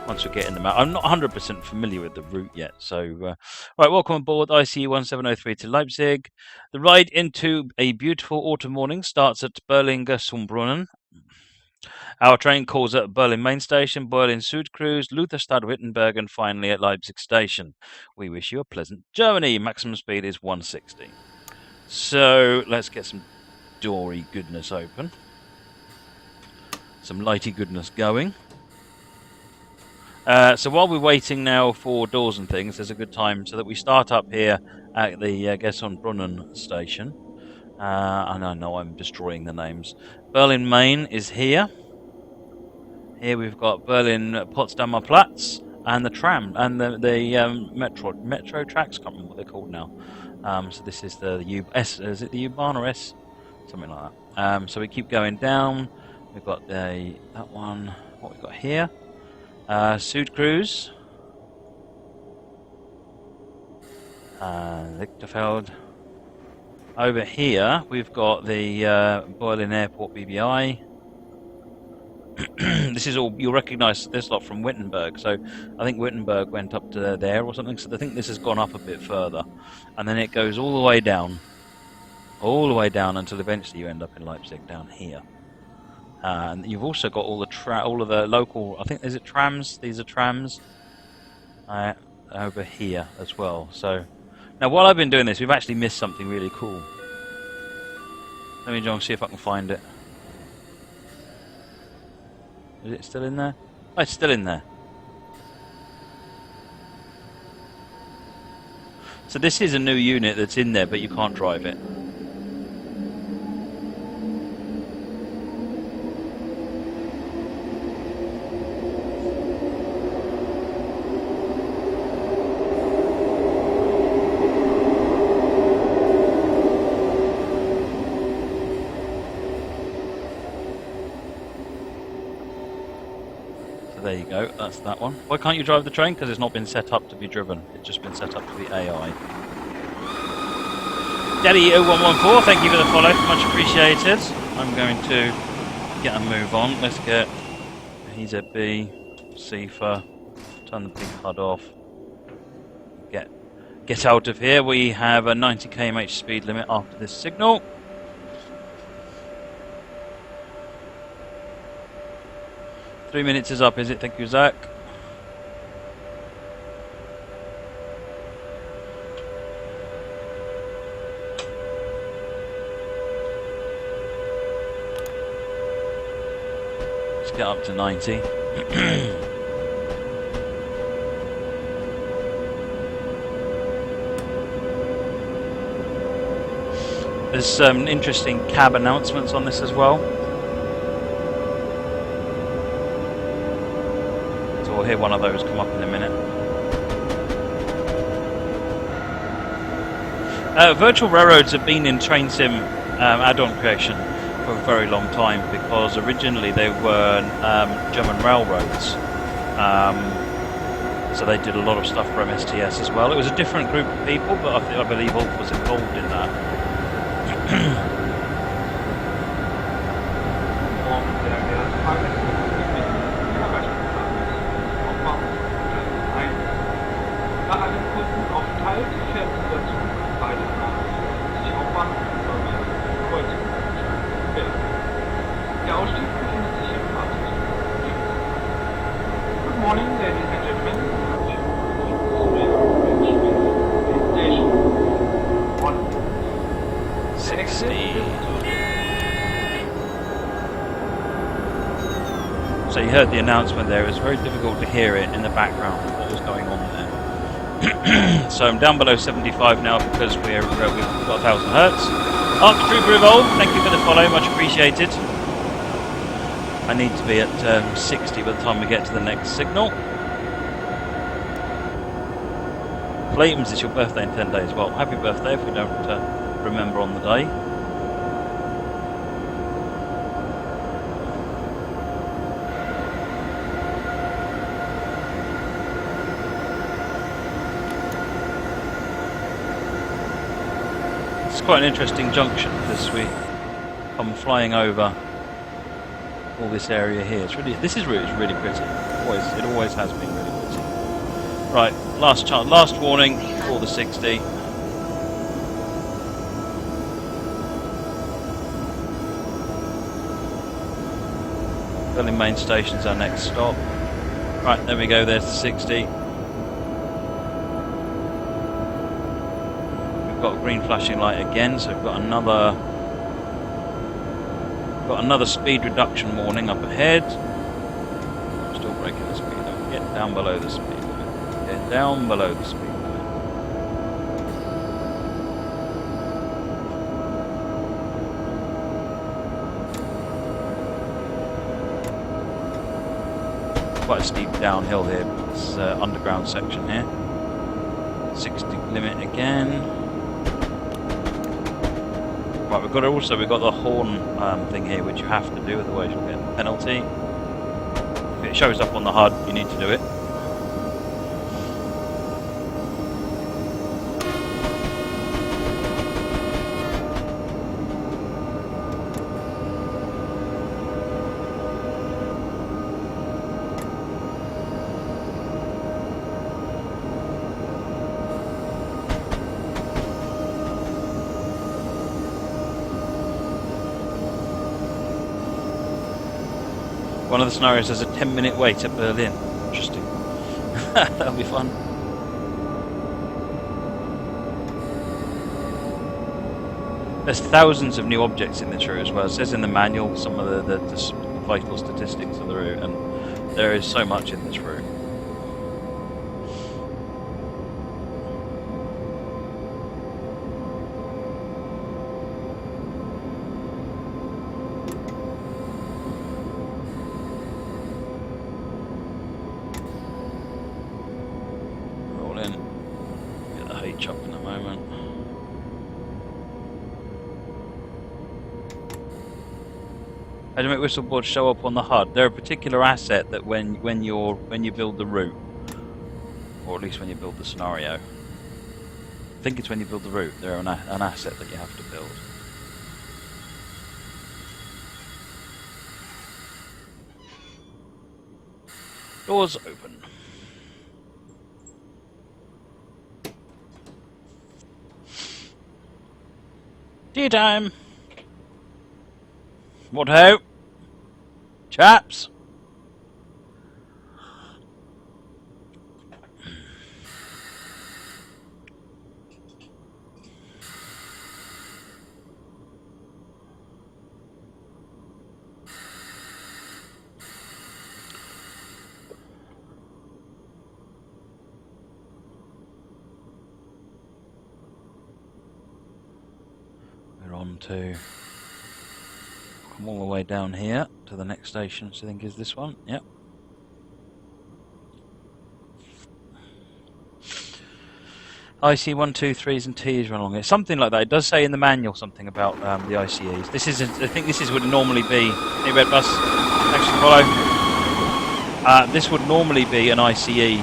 Once we get in the map. I'm not 100% familiar with the route yet, so... right, welcome aboard ICU 1703 to Leipzig. The ride into a beautiful autumn morning starts at Berlin Leipzig. Our train calls at Berlin Main Station, Berlin Südkreuz, Lutherstadt, Wittenberg, and finally at Leipzig Station. We wish you a pleasant journey. Maximum speed is 160. So, let's get some doory goodness open. Some lighty goodness going. So while we're waiting now for doors and things, there's a good time so that we start up here at the Brunnen station. And I know I'm destroying the names. Berlin Main is here. Here we've got Berlin Potsdamer Platz and the tram and the metro tracks. Can't remember what they're called now. So this is the U-S. Is it the U-Bahn or S? Something like that. So we keep going down. We've got that one. What we've got here? Südkreuz, Lichterfeld. Over here, we've got the Berlin Airport BBI. This is all, you'll recognise this lot from Wittenberg. So I think Wittenberg went up to there or something. So I think this has gone up a bit further. And then it goes all the way down. All the way down until eventually you end up in Leipzig down here. And you've also got all of the local, I think, is it trams? These are trams over here as well. So now while I've been doing this, we've actually missed something really cool. Let me, John, see if I can find it. Is it still in there? Oh, it's still in there. So this is a new unit that's in there, but you can't drive it. There you go, that's that one. Why can't you drive the train? Because it's not been set up to be driven. It's just been set up to be AI. Daddy0114, thank you for the follow. Much appreciated. I'm going to get a move on. Let's get PZB, CIFA, turn the big HUD off. Get out of here. We have a 90 km/h speed limit after this signal. Three minutes is up, is it? Thank you, Zach. Let's get up to 90. There's some interesting cab announcements on this as well. We'll hear one of those come up in a minute. Virtual railroads have been in train sim add-on creation for a very long time because originally they were German railroads. So they did a lot of stuff for MSTS as well. It was a different group of people, but I believe Ulf was involved in that. So you heard the announcement there. It was very difficult to hear it in the background of what was going on there. So I'm down below 75 now because we've got 1000 hertz. Arc Trooper Evolve, thank you for the follow, much appreciated. I need to be at 60 by the time we get to the next signal. Clayton's, it's your birthday in 10 days. Well, happy birthday if we don't remember on the day. It's quite an interesting junction because we come flying over all this area here. It's really, this route is really pretty. It always has been really pretty. Right, last warning for the 60. Berlin main station's our next stop. Right, there we go. There's the 60. We've got a green flashing light again, so we've got another speed reduction warning up ahead. I'm still breaking the speed limit. Get down below the speed limit. Get down below the speed limit. Quite a steep downhill here. It's underground section here. 60 limit again. Right, we've got the horn thing here, which you have to do, otherwise you'll get a penalty. If it shows up on the HUD, you need to do it. One of the scenarios has a 10-minute wait at Berlin. Interesting. That'll be fun. There's thousands of new objects in this route as well. It says in the manual some of the vital statistics of the route, and there is so much in this route. Up in a moment. How do you make whistle boards show up on the HUD? They're a particular asset that when you build the route, or at least when you build the scenario. I think it's when you build the route. They're an asset that you have to build. Doors open. Tea time! What ho? Chaps! On to come all the way down here to the next station, which I think is this one. Yep. IC 1, 2, 3s and T's run along it. Something like that. It does say in the manual something about the ICEs. This is, I think this is would normally be. Hey, Red Bus. Thanks for the follow. This would normally be an ICE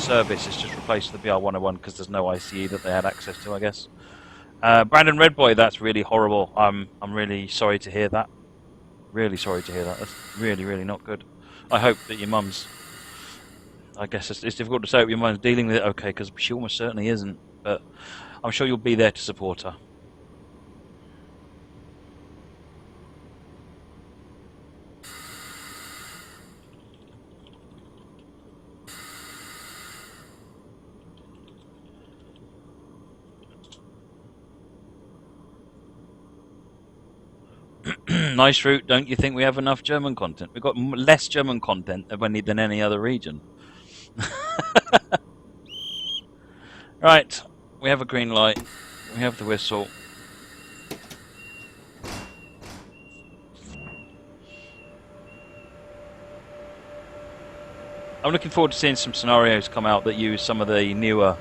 service. It's just replaced the BR101 because there's no ICE that they had access to, I guess. Brandon Redboy, that's really horrible. I'm really sorry to hear that. Really sorry to hear that. That's really, really not good. I hope that your mum's... I guess it's difficult to say that your mum's dealing with it okay, because she almost certainly isn't. But I'm sure you'll be there to support her. Nice route. Don't you think we have enough German content? We've got less German content than any other region. Right, we have a green light. We have the whistle. I'm looking forward to seeing some scenarios come out that use some of the newer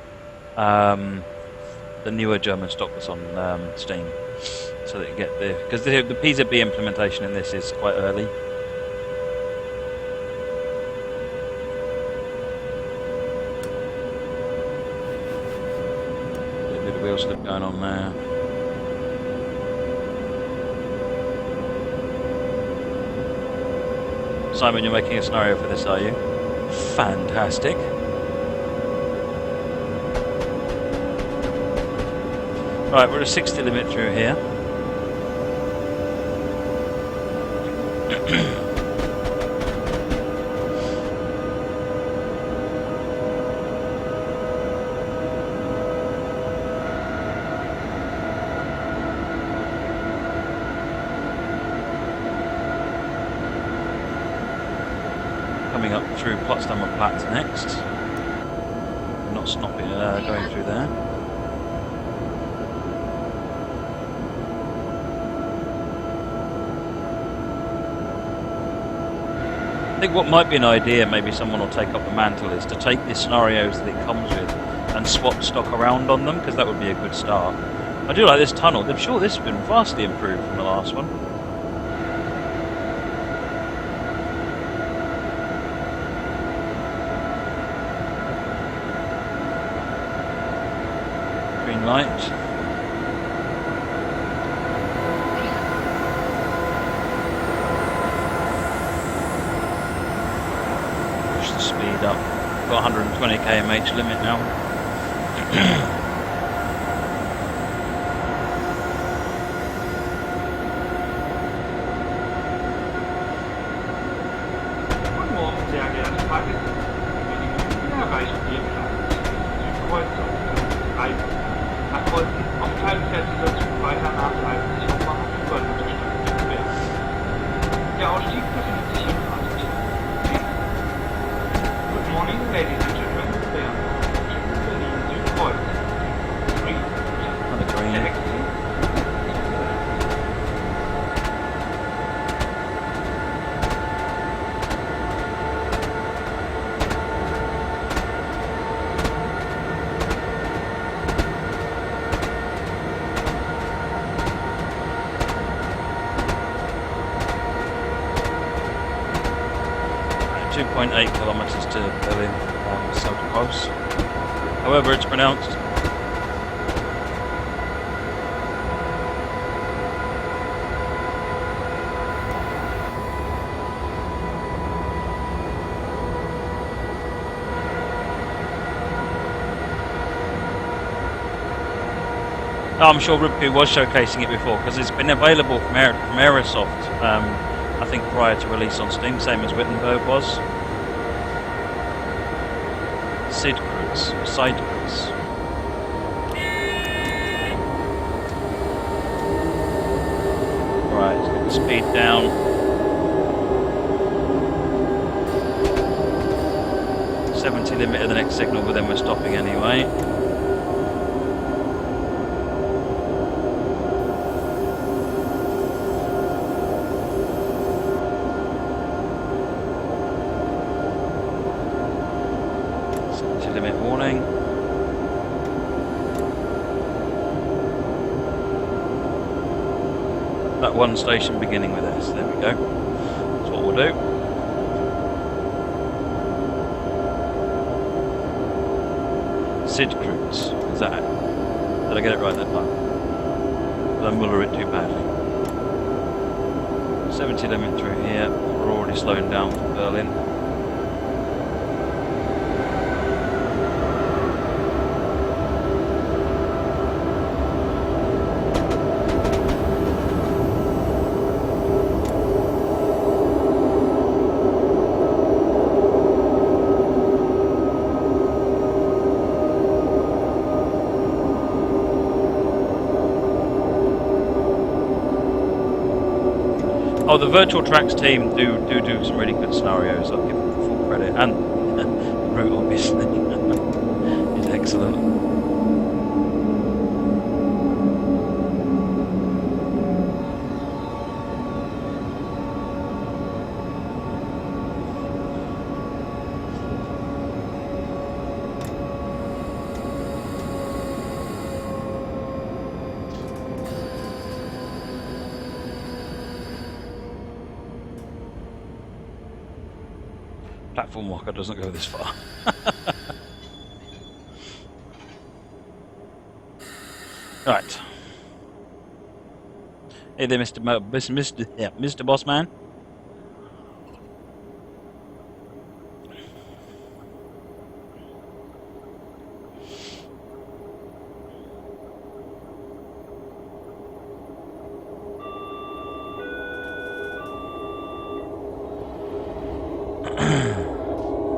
German stock that's on Steam. So that you get because the PZB implementation in this is quite early. A bit of wheel slip going on there. Simon, you're making a scenario for this, are you? Fantastic. Right, we're at a 60 limit through here. Coming up through Potsdamer Platz next. Not stopping, going through there. I think what might be an idea, maybe someone will take up the mantle, is to take the scenarios that it comes with and swap stock around on them, because that would be a good start. I do like this tunnel. I'm sure this has been vastly improved from the last one. Green light. Speed up. Got 120 km/h limit now. Guten Morgen, sehr geehrte Fahrgäste. Wir erreichen den Platz Südkreuzung 3. Nach Kreuzen aufteilen fährt dieser Zug weiter nach Leipzig und über Lutherstadt zu werden. Der Ausstieg befindet sich im Fahrzeug. Good morning, ladies and gentlemen. We are now Berlin Südkreuz. 3. Exit. Right, 2.8 kilometers to Berlin, so close. However, it's pronounced. I'm sure Rupke was showcasing it before, because it's been available from Aerosoft, I think prior to release on Steam, same as Wittenberg was. Side Cruise. Right, let's get the speed down. 70 limit of the next signal, but then we're stopping anyway. Limit warning. That one station beginning with S. There we go. That's what we'll do. Sid Cruise. Is that it? Did I get it right that time? Did I muller it too badly? 70 limit through here. We're already slowing down for Berlin. Oh, the Virtual Tracks team do some really good scenarios. I'll give them full credit, and Root obviously is excellent. Platform walker doesn't go this far. Right. Hey there, Mr. Bossman.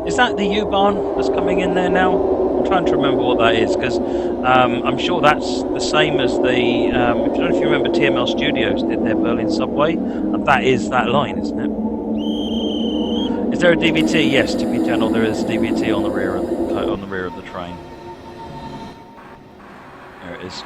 Is that the U-Bahn that's coming in there now? I'm trying to remember what that is, because I'm sure that's the same as the. If you don't know if you remember, TML Studios did their Berlin subway, and that is that line, isn't it? Is there a DVT? Yes, to be general, there is DVT on the rear of the train. There it is.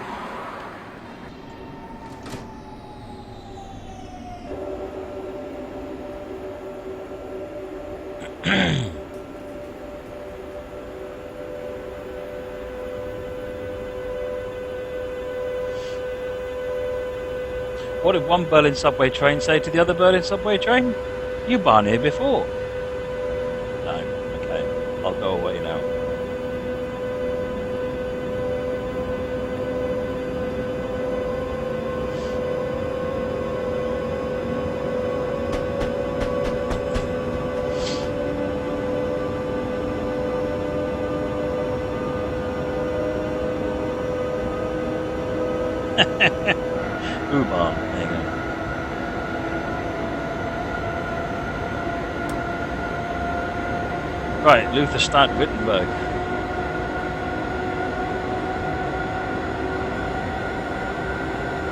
What did one Berlin subway train say to the other Berlin subway train? You barn here before. No, okay. I'll go away now. U-Bahn, there you go. Right, Lutherstadt, Wittenberg.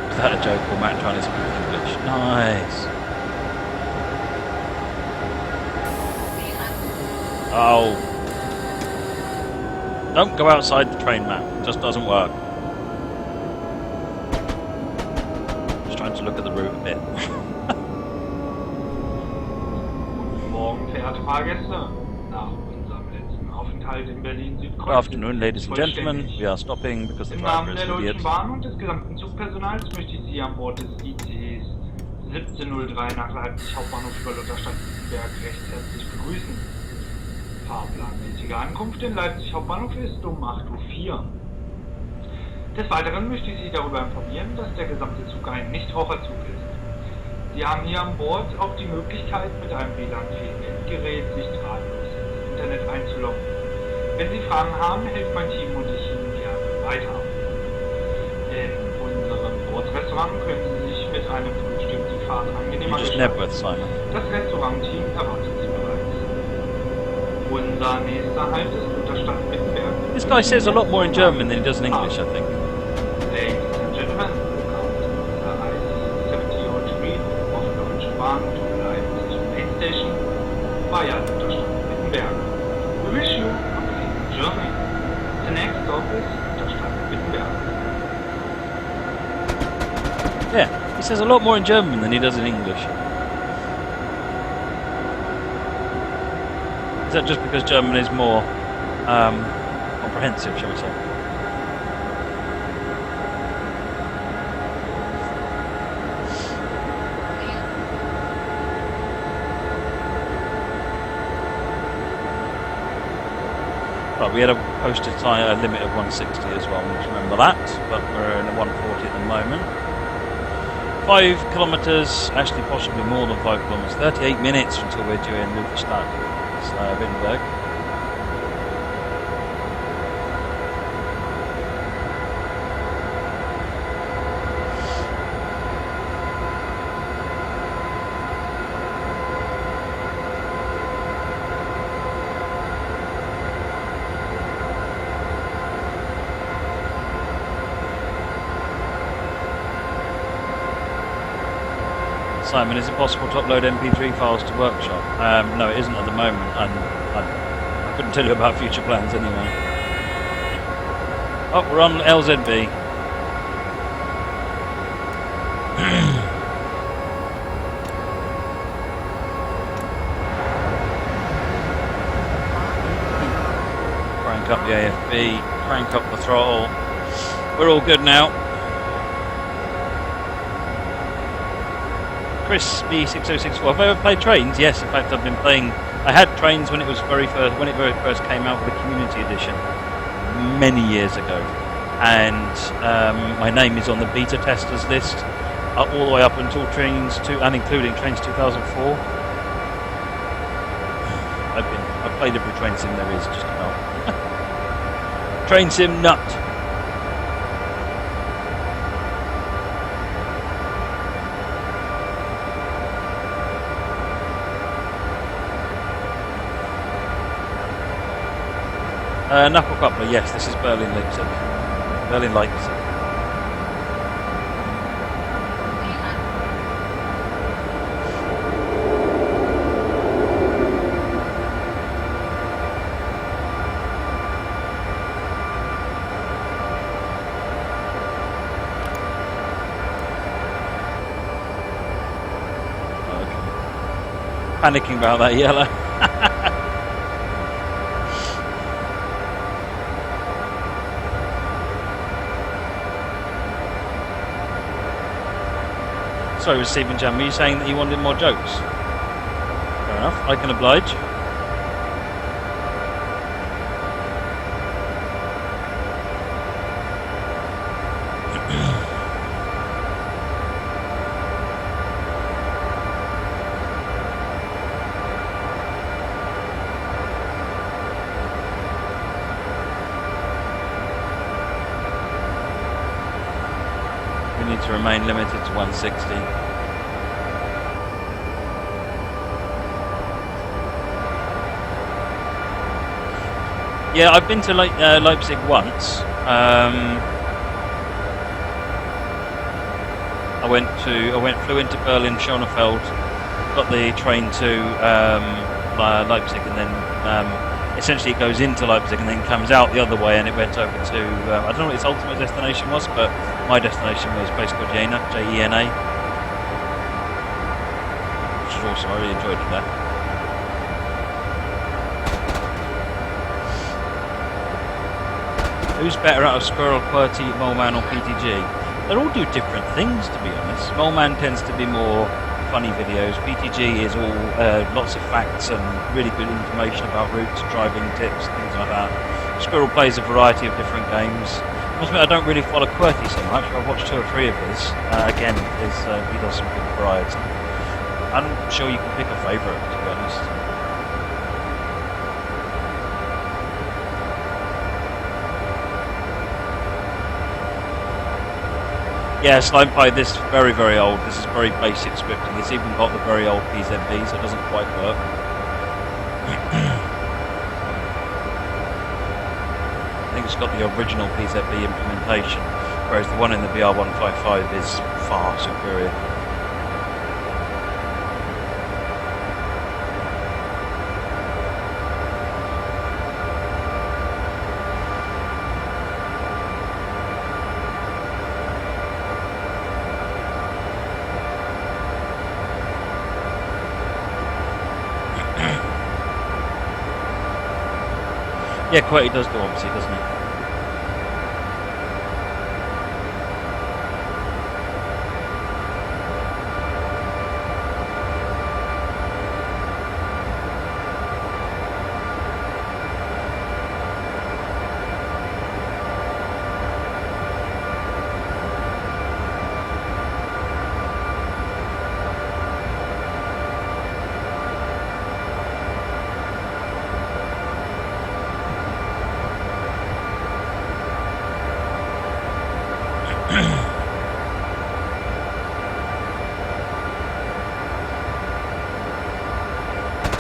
Is that a joke or Matt trying to speak English? Nice. Oh. Don't go outside the train, Matt. It just doesn't work. To look at the route a bit. Guten Morgen, verehrte Fahrgäste. Nach unserem letzten Aufenthalt in Berlin Südkreuz. Good afternoon, ladies and gentlemen. We are stopping because the driver is an idiot. Im Namen der Deutschen Bahn und des gesamten Zugpersonals möchte ich Sie an Bord des ICEs 1703 nach Leipzig Hauptbahnhof über Lutherstadt recht herzlich begrüßen. Fahrplanmäßige Ankunft in Leipzig Hauptbahnhof ist um 8:04 Uhr. Des Weiteren möchte ich Sie darüber informieren, dass der gesamte Zug ein Nichtraucherzug ist. Sie haben hier an Bord auch die Möglichkeit, mit einem WLAN-fähigen Endgerät sich drahtlos ins Internet einzuloggen. Wenn Sie Fragen haben, hilft mein Team und ich Ihnen gerne weiter. In unserem Bordrestaurant können Sie sich mit einem Frühstück die Fahrt angenehmer gestalten. Das Restaurantteam erwartet Sie bereits. Unser nächster Halt ist Lutherstadt Wittenberg. This guy says a lot more in German than he does in English, I think. Ladies and gentlemen, welcome to the IC-7003 of Deutsche Bahn to Leipzig Main Station via Lutherstadt Wittenberg. We wish you a pleasant journey. The next stop is Lutherstadt Wittenberg. Yeah, he says a lot more in German than he does in English. Is that just because German is more comprehensive, shall we say? Right, we had a posted tyre limit of 160 as well, we remember that, but we're in a 140 at the moment. 5 kilometres, actually possibly more than 5 kilometres, 38 minutes until we're due in Lutherstadt, Wittenberg. Simon, is it possible to upload MP3 files to Workshop? No, it isn't at the moment, and I couldn't tell you about future plans anyway. Oh, we're on LZB. Crank up the AFB, crank up the throttle. We're all good now. Chris B6064. Have I ever played Trains? Yes, in fact I've been playing. I had Trains when it very first came out with the Community Edition many years ago, and my name is on the beta testers list all the way up until Trains 2 and including Trains 2004. I've played every train sim there is just about. Train sim nut. Knuckle coupler, yes, this is Berlin Leipzig. Berlin Leipzig. Panicking about that yellow. Sorry, Stephen Jam, were you saying that you wanted more jokes? Fair enough, I can oblige. To remain limited to 160. Yeah, I've been to Leipzig once. Flew into Berlin Schönefeld, got the train to Leipzig, and then essentially it goes into Leipzig and then comes out the other way, and it went over to I don't know what its ultimate destination was, but my destination was a place called Jena, Jena, which was awesome. I really enjoyed it there. Who's better out of Squirrel, QWERTY, Moleman or PTG? They all do different things, to be honest. Moleman tends to be more funny videos. PTG is all lots of facts and really good information about routes, driving tips, things like that. Squirrel plays a variety of different games. I must admit, I don't really follow QWERTY so much. I've watched 2 or 3 of his. Again, he does some good variety. I'm sure you can pick a favourite, to be honest. Yeah, Slime Pie, this is very, very old. This is very basic scripting. It's even got the very old PZB, so it doesn't quite work. I think it's got the original PZB implementation, whereas the one in the BR155 is far superior. Yeah, QWERTY does go obviously, doesn't it?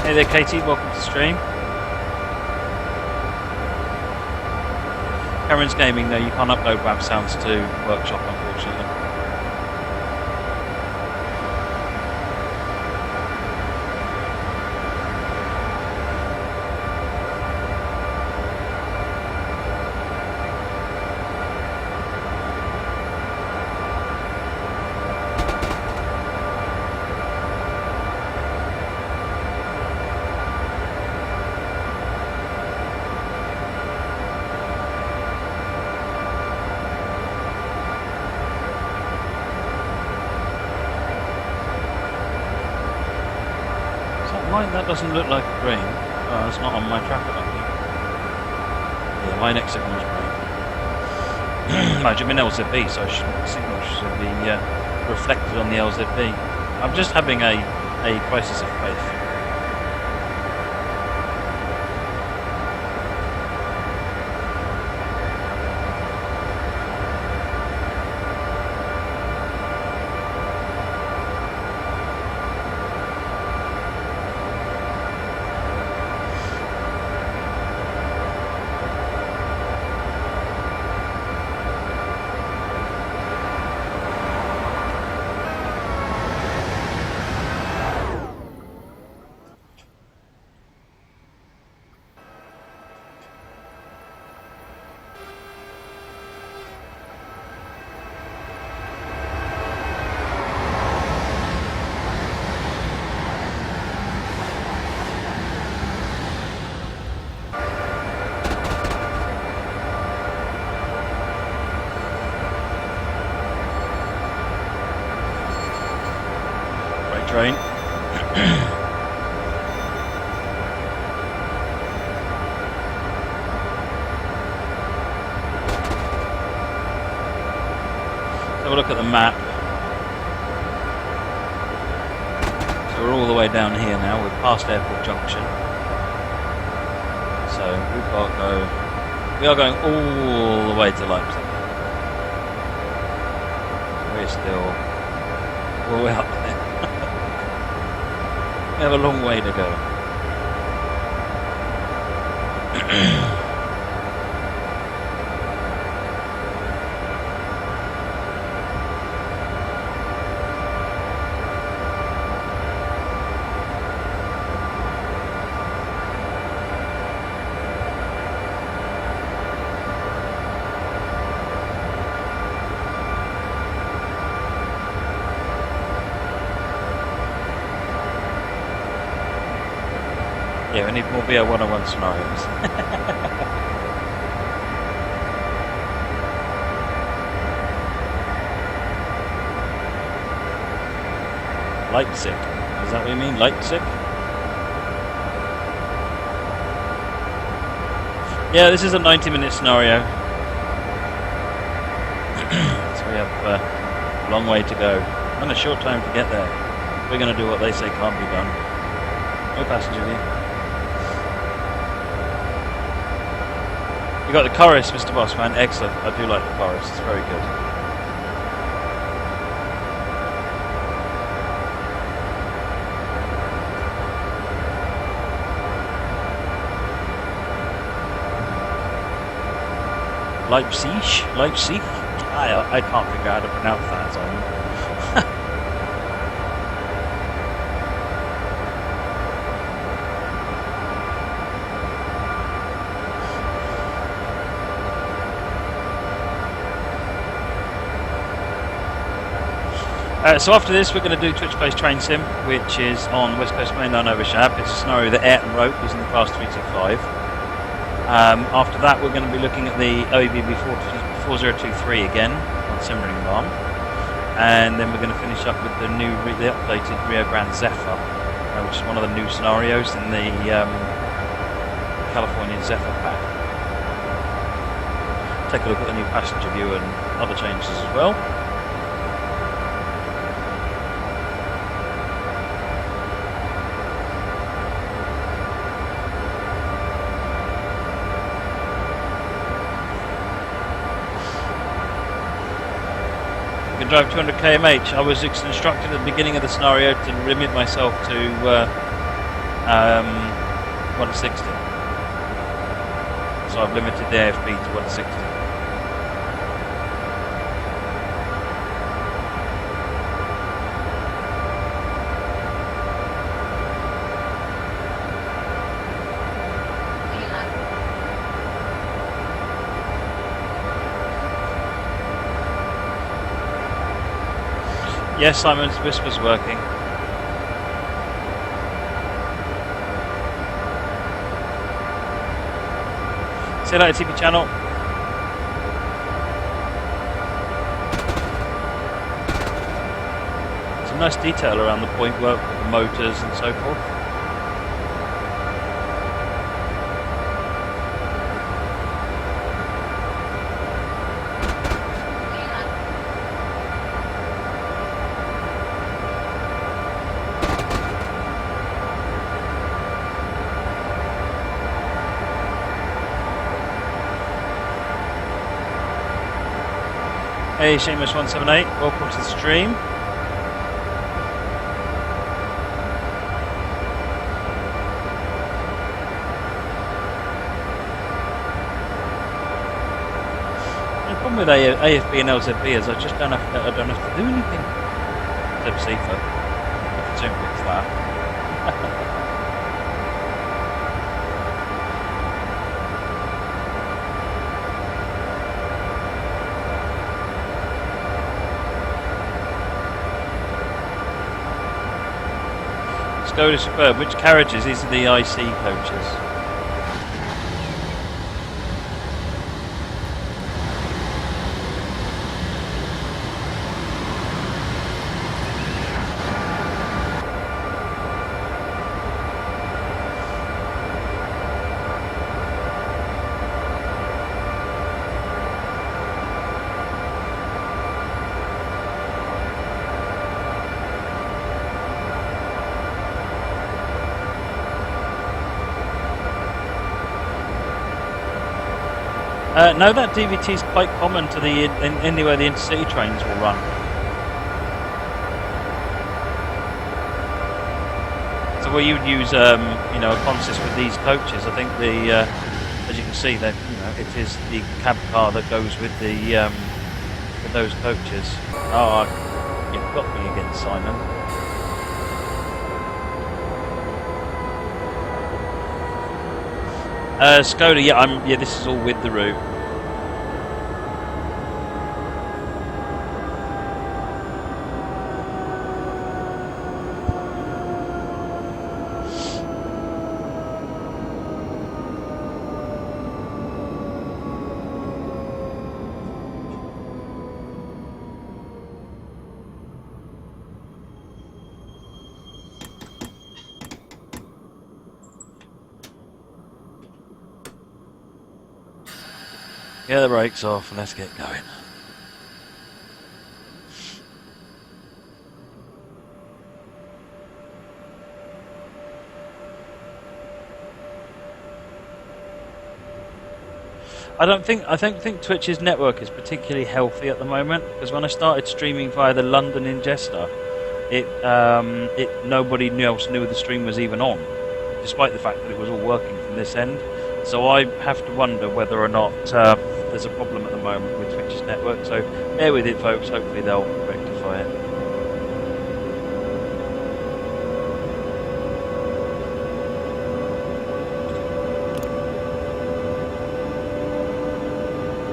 Hey there, Katie, welcome to the stream. Karen's Gaming, though, you can't upload WAV sounds to Workshop, unfortunately. That doesn't look like a green. Oh, it's not on my tracker, I think. Yeah, my next signal's green. No, I'm in LZB, so the signal should be reflected on the LZB. I'm just having a crisis of faith. Have a look at the map. So we're all the way down here now. We're past Airport Junction. So we are going all the way to Leipzig. We're still all the way up there. We have a long way to go. Yeah, we need more BR101 scenarios. Leipzig. Is that what you mean? Leipzig? Yeah, this is a 90-minute scenario. So we have a long way to go. And a short time to get there. We're going to do what they say can't be done. No passenger view. You got the chorus, Mr. Bossman. Excellent. I do like the chorus. It's very good. Leipzig. I can't figure out how to pronounce that. So. So after this, we're going to do Twitch-based train sim, which is on West Coast Mainline over Shab. It's a scenario that Ayrton wrote using the Class 325. After that, we're going to be looking at the OEBB 4023 again on Simmering Barn, and then we're going to finish up with the updated Rio Grande Zephyr, which is one of the new scenarios in the California Zephyr pack. Take a look at the new passenger view and other changes as well. Drive 200 km/h. I was instructed at the beginning of the scenario to limit myself to 160. So I've limited the AFB to 160. Yes, Simon's whisper's working. See you later, TV channel. Some nice detail around the point work with the motors and so forth. Hey, Seamus178, welcome to the stream. The problem with AFB and LZB is I just don't have to do anything. Except CIFA. I can zoom fix that. Skoda Superb. Which carriages? These are the IC coaches. No, that DVT is quite common to anywhere the intercity trains will run. So where you would use, a consist with these coaches, I think as you can see, that it is the cab car that goes with with those coaches. Oh, you've got me again, Simon. Skoda, yeah, this is all with the route. Get the brakes off and let's get going. I don't think Twitch's network is particularly healthy at the moment, because when I started streaming via the London ingester, nobody else knew the stream was even on, despite the fact that it was all working from this end. So I have to wonder whether or not there's a problem at the moment with Twitch's network. So bear with it, folks. Hopefully they'll rectify it.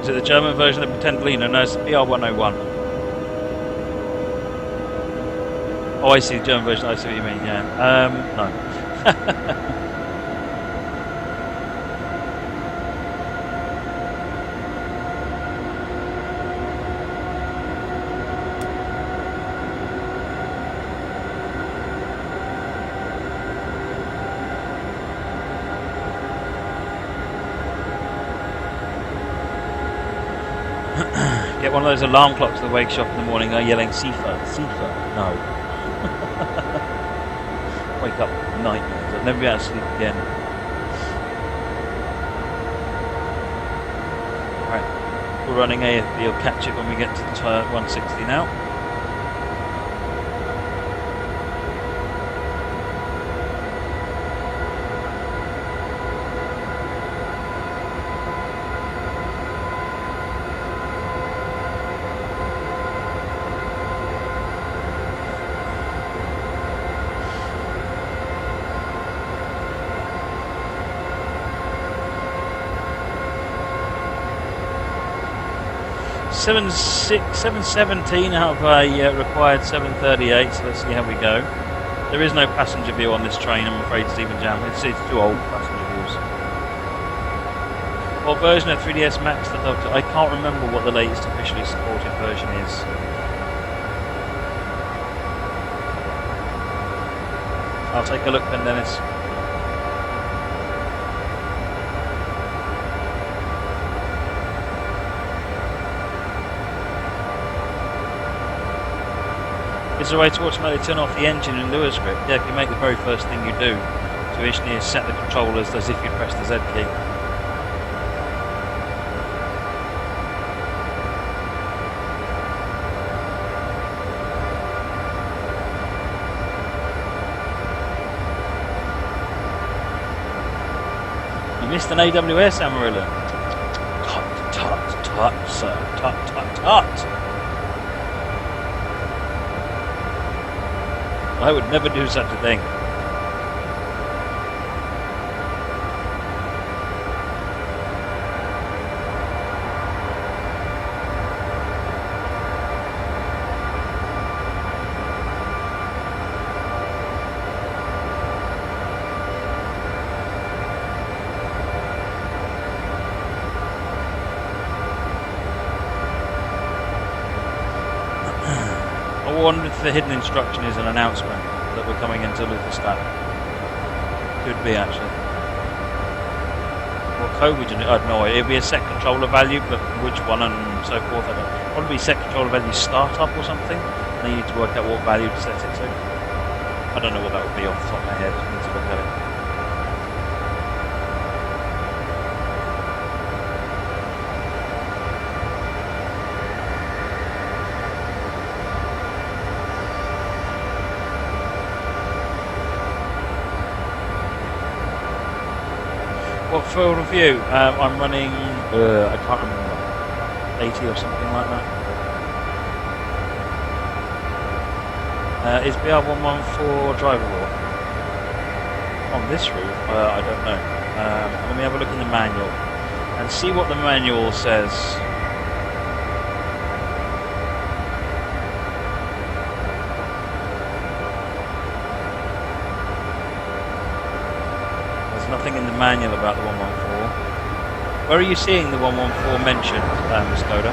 Is it the German version of Pretendlino? No, it's BR101. Oh, I see the German version. I see what you mean. Yeah. No. Get one of those alarm clocks that wakes you up in the morning yelling "Sifa, Sifa." No. Wake up nightmares. I'll never be able to sleep again. Right, we're running AFB. You'll catch it when we get to the 160 now. 717 out of a required 738, so let's see how we go. There is no passenger view on this train, I'm afraid, Stephen Jam. It's too old for passenger views. What version of 3DS Max the Doctor? I can't remember what the latest officially supported version is. I'll take a look then, Dennis. Is there a way to automatically turn off the engine in Lutherstadt? Yeah, if you make the very first thing you do to initially set the controllers as if you press the Z key. You missed an AWS, Amarillo. Tut, tut, tut, sir. Tut, tut, tut. I would never do such a thing. I wonder if the hidden instruction is an announcement that we're coming into Lutherstadt. Could be, actually. What code would you do? I don't know. It'd be a set controller value, but which one and so forth. I don't know. Probably set controller value startup or something. And then you need to work out what value to set it to. I don't know what that would be off the top of my head. I need to look at it. What field of view? I'm running, I can't remember, 80 or something like that. Is BR114 drivable? On this route? I don't know. Let me have a look in the manual and see what the manual says. There's nothing in the manual about the 114. Where are you seeing the 114 mentioned, Skoda?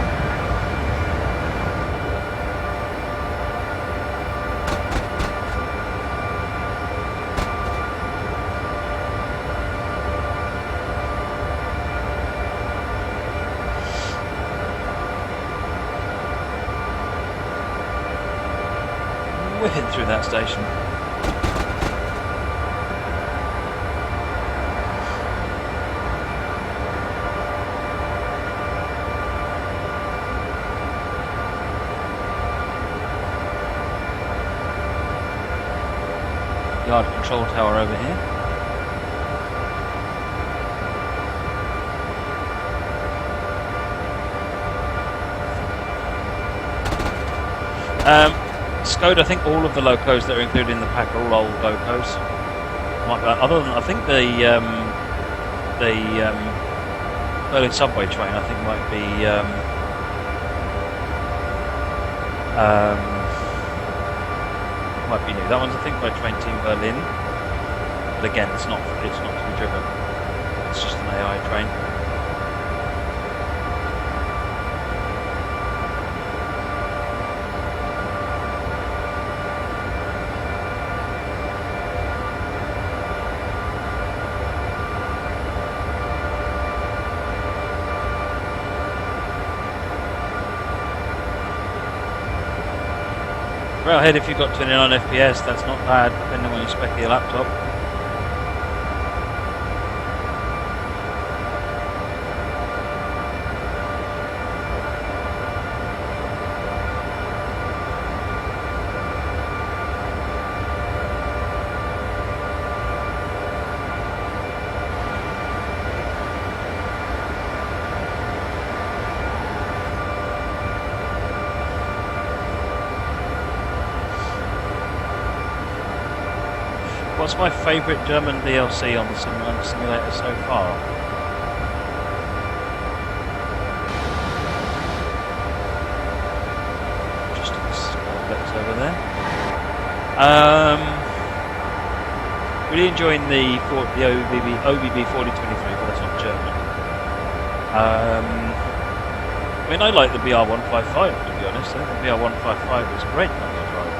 Whipping through that station. Yard control tower over here. Skoda, I think all of the locos that are included in the pack are all old locos. Other than, I think the Berlin subway train, I think might be new. That one's, I think, by Train Team Berlin. But again, it's not to be driven. It's just an AI train. Railhead, if you've got 29 FPS, that's not bad, depending on your spec of your laptop. What's my favourite German DLC on the simulator so far? Just bits over there. Really enjoying the OBB 4023, but that's not German. I mean, I like the BR155, to be honest. I think the BR155 is great on the drive.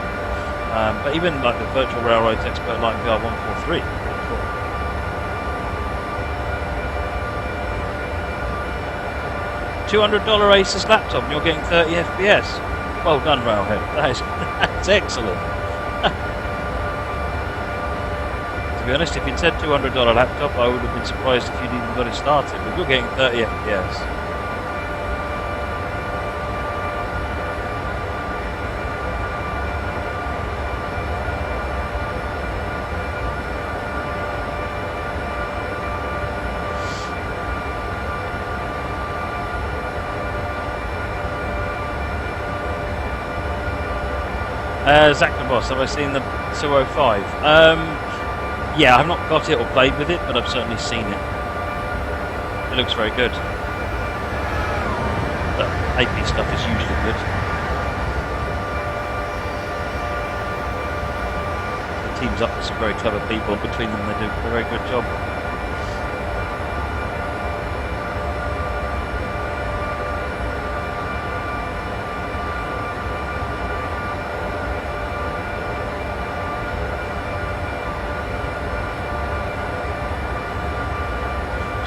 But even like the Virtual Railroads Expert Line BR143. $200 Asus laptop and you're getting 30 FPS. Well done, Railhead. That's excellent. To be honest, if you'd said $200 laptop, I would have been surprised if you'd even got it started. But you're getting 30 FPS. Zach the Boss, have I seen the 205? Yeah, I've not got it or played with it, but I've certainly seen it. It looks very good. The AP stuff is usually good. It teams up with some very clever people. Between them, they do a very good job.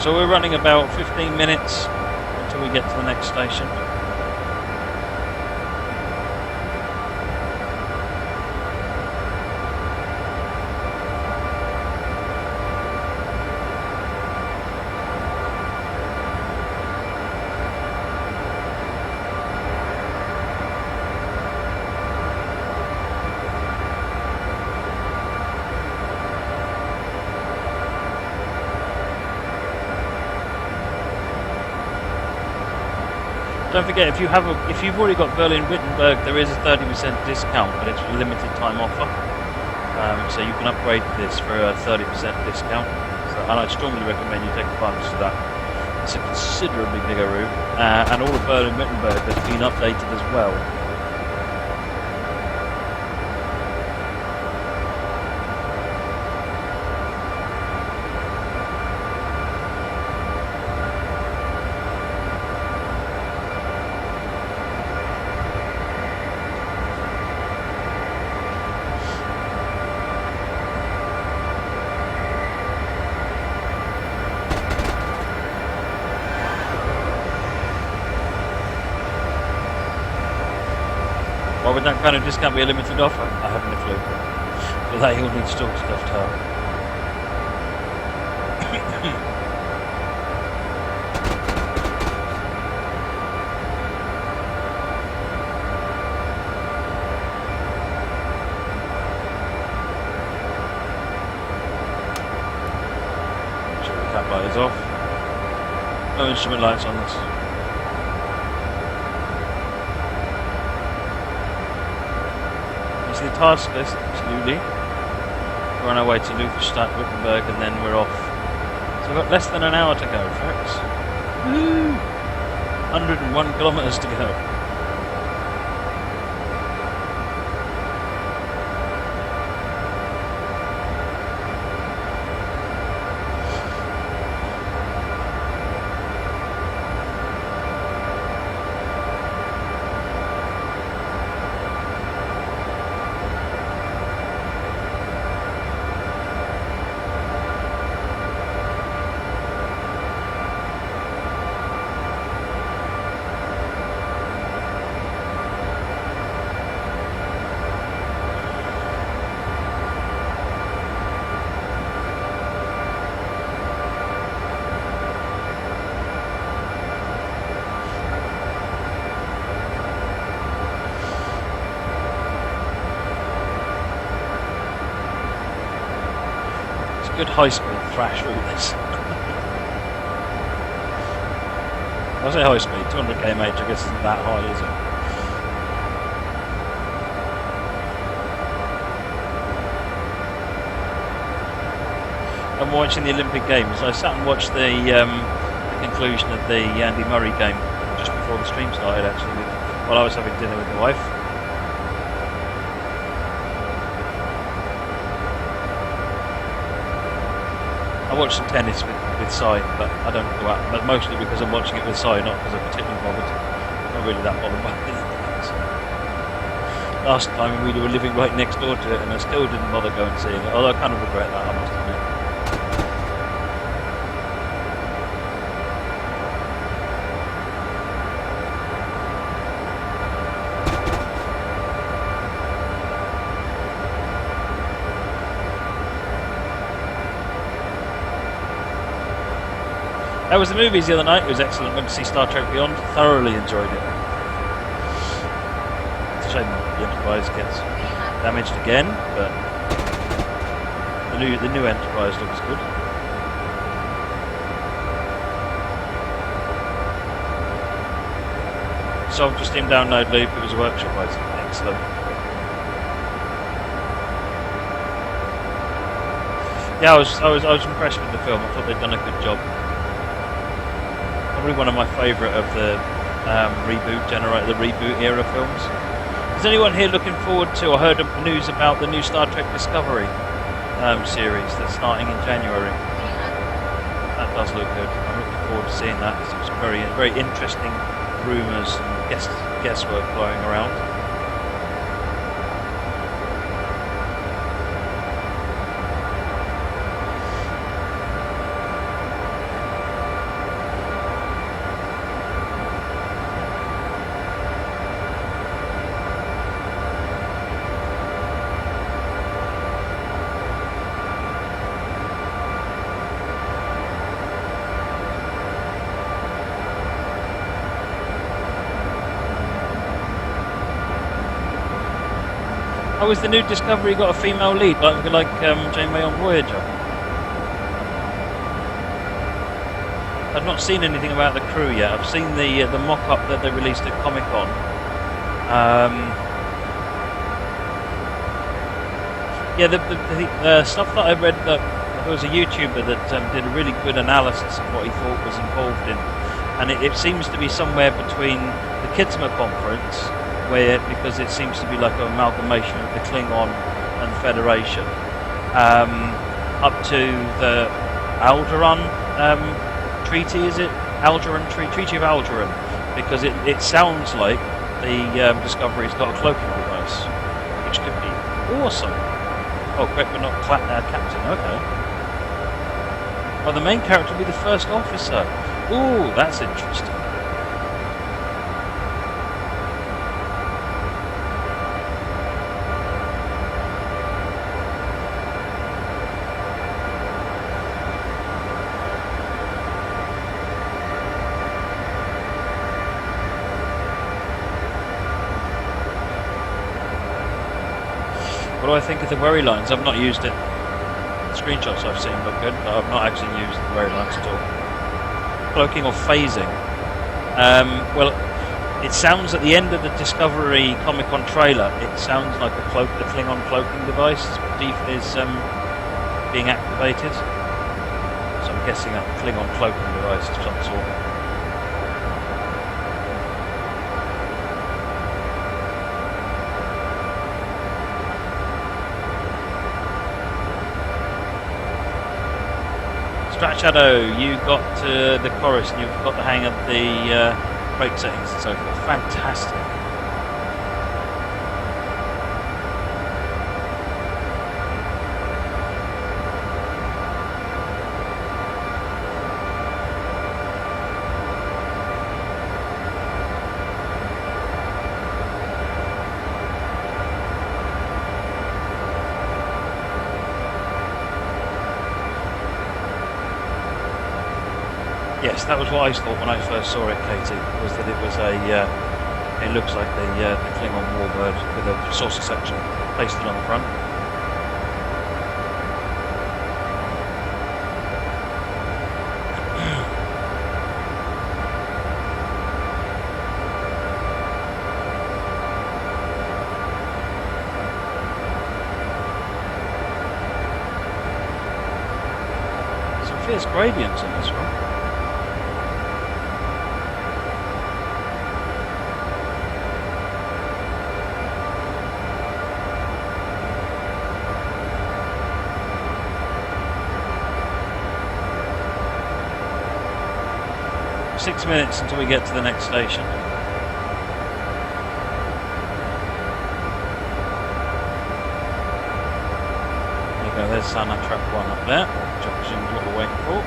So we're running about 15 minutes until we get to the next station. Don't forget, if you've already got Berlin-Wittenberg, there is a 30% discount, but it's a limited time offer. So you can upgrade this for a 30% discount. So, and I'd strongly recommend you take advantage of that. It's a considerably bigger route, and all of Berlin-Wittenberg has been updated as well. Why would that kind of discount be a limited offer? I haven't a clue. But that you'll need to talk to Lutherstadt. Make sure the cap light is off. No instrument lights on this. The task list, absolutely. We're on our way to Lutherstadt, Wittenberg, and then we're off. So we've got less than an hour to go, folks. Woo! 101 kilometers to go. Good high-speed thrash route this. I say high-speed, 200 km/h I guess isn't that high, is it? I'm watching the Olympic Games. I sat and watched the conclusion of the Andy Murray game just before the stream started, actually, while I was having dinner with the wife. I watch some tennis with Si, but I don't go out. But mostly because I'm watching it with Si, not because I'm particularly bothered. I'm not really that bothered by it. Last time we were living right next door to it, and I still didn't bother going and seeing it. Although I kind of regret that, I must admit. That was the movies the other night. It was excellent. Went to see Star Trek Beyond. Thoroughly enjoyed it. It's a shame the Enterprise gets damaged again, but the new Enterprise looks good. Soft Steam download loop. It was a workshop item. Excellent. Yeah, I was impressed with the film. I thought they'd done a good job. Probably one of my favourite of the reboot era films. Is anyone here looking forward to or heard news about the new Star Trek Discovery series that's starting in January? That does look good. I'm looking forward to seeing that. There's some very interesting rumours and guesswork flowing around. Oh, is the new Discovery got a female lead, like Janeway on Voyager? I've not seen anything about the crew yet. I've seen the mock-up that they released at Comic-Con. Yeah, the stuff that I read, that there was a YouTuber that did a really good analysis of what he thought was involved in, and it seems to be somewhere between the Kitzmer conference, because it seems to be like an amalgamation of the Klingon and Federation, up to the Alderaan treaty, is it? Treaty of Alderaan, because it sounds like the Discovery's got a cloaking device, which could be awesome. Oh, correct, but not captain, okay. Oh, the main character will be the first officer. Ooh, that's interesting. What do I think of the worry lines? I've not used it. The screenshots I've seen look good, but I've not actually used the worry lines at all. Cloaking or phasing? Well, it sounds at the end of the Discovery Comic-Con trailer, it sounds like the Klingon cloaking device is being activated. So I'm guessing a Klingon cloaking device of some sort. Strat Shadow, you got the chorus and you've got the hang of the brake settings and so forth. Fantastic. Yes, that was what I thought when I first saw it, Katie, was that it was it looks like the Klingon warbird with a saucer section pasted on the front. Some fierce gradients in this one. .6 minutes until we get to the next station. There you go, there's Sana Track 1 up there, which I presume is what we're waiting for.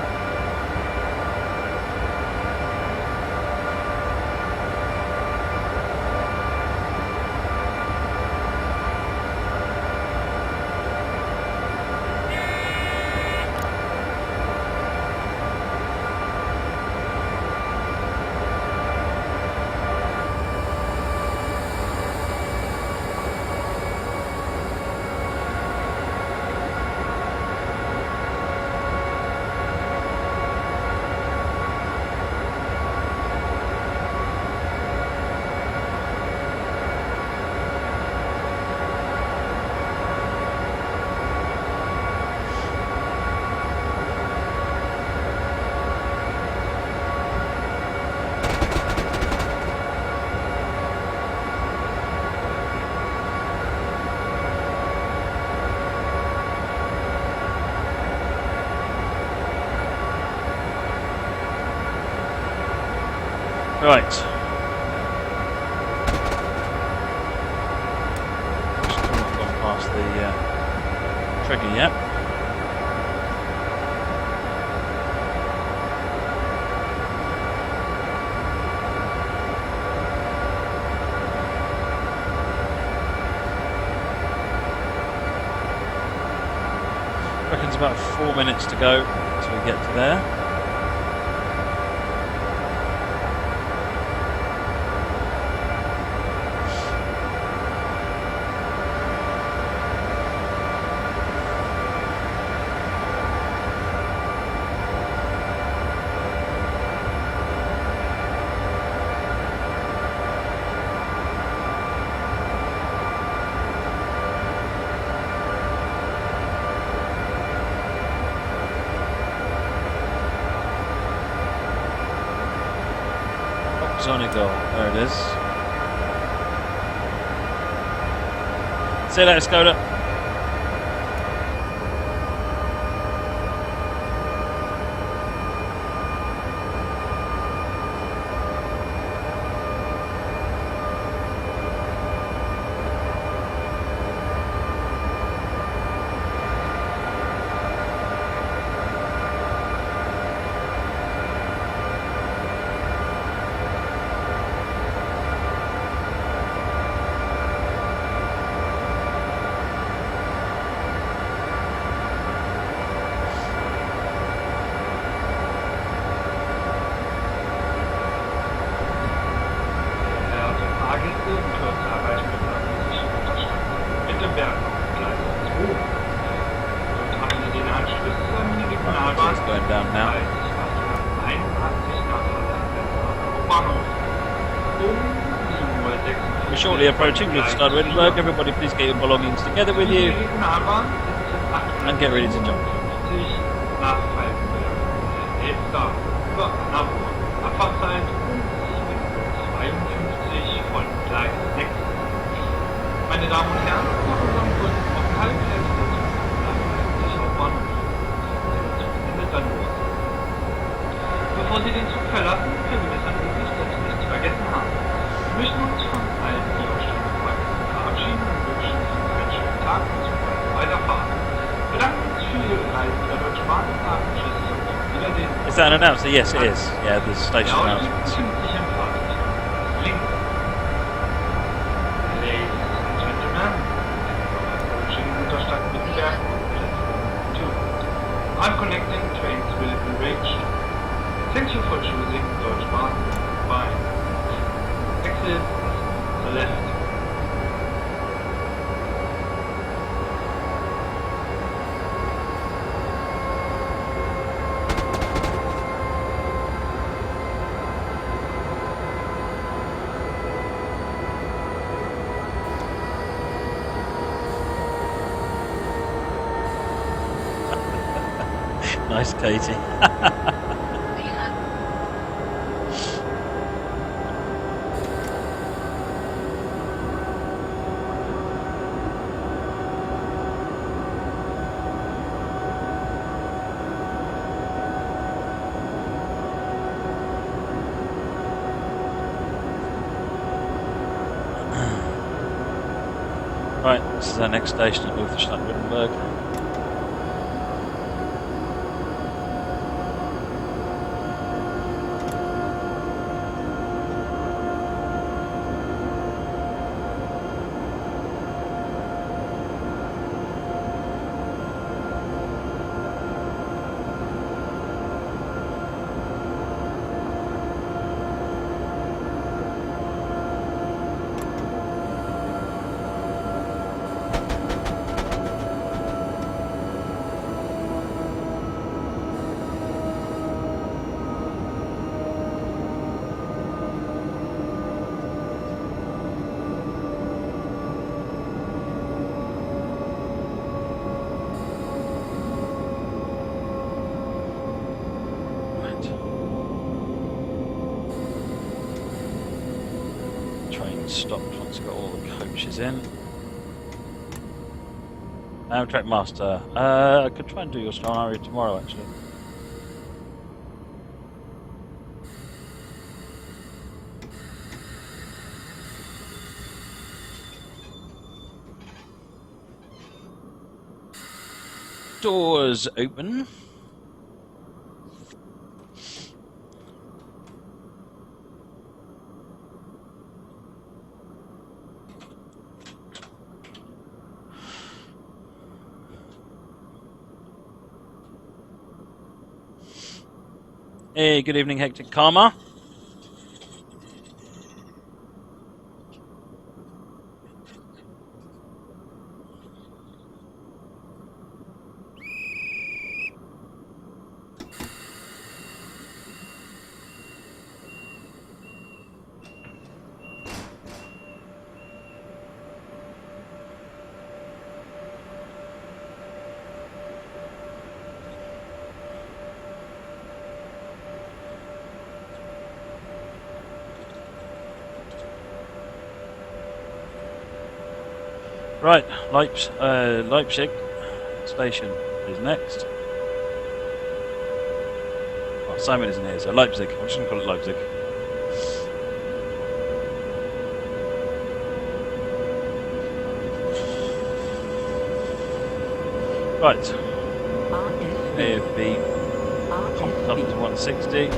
Right. Just not gone past the trigger yet. Reckon's about 4 minutes to go until we get to there. Sonical. There it is. See you later, Skoda. Going down now. We're shortly approaching Lutherstadt. Everybody please get your belongings together with you and get ready to jump. Abfahrtzeit 52 von Gleis 6. Meine Damen und Herren, nach unserem Kurs auf Kalbfeld nach Leipzig Hauptbahnhof. Dann los. Bevor Sie den Zug verlassen, vergewissern Sie sich, dass Sie nichts vergessen haben. Wir möchten uns von allen, die auf Strecke verabschieden und wünschen Ihnen einen schönen Tag und zufrieden weiterfahren. Wir bedanken uns für Ihre Reise mit der Deutschen Bahn und sagen Tschüss und auf Wiedersehen. Is that an announcer? Yes, it is. Yeah, the station announcements. Ladies and gentlemen, approaching Lutherstadt Wittenberg on platform 2. Unconnecting trains will be reached. Thank you for choosing Deutsche Bahn. Bye. Exit to the left. Nice, Katie. Right, this is our next station at Lutherstadt, Wittenberg. Stopped once got all the coaches in. Track Master. I could try and do your scenario tomorrow actually. Doors open. Hey, good evening, Hectic Karma. Right, Leipzig station is next. Oh, Simon isn't here, so Leipzig. I'm just going to call it Leipzig. Right. AFB pumped up to 160.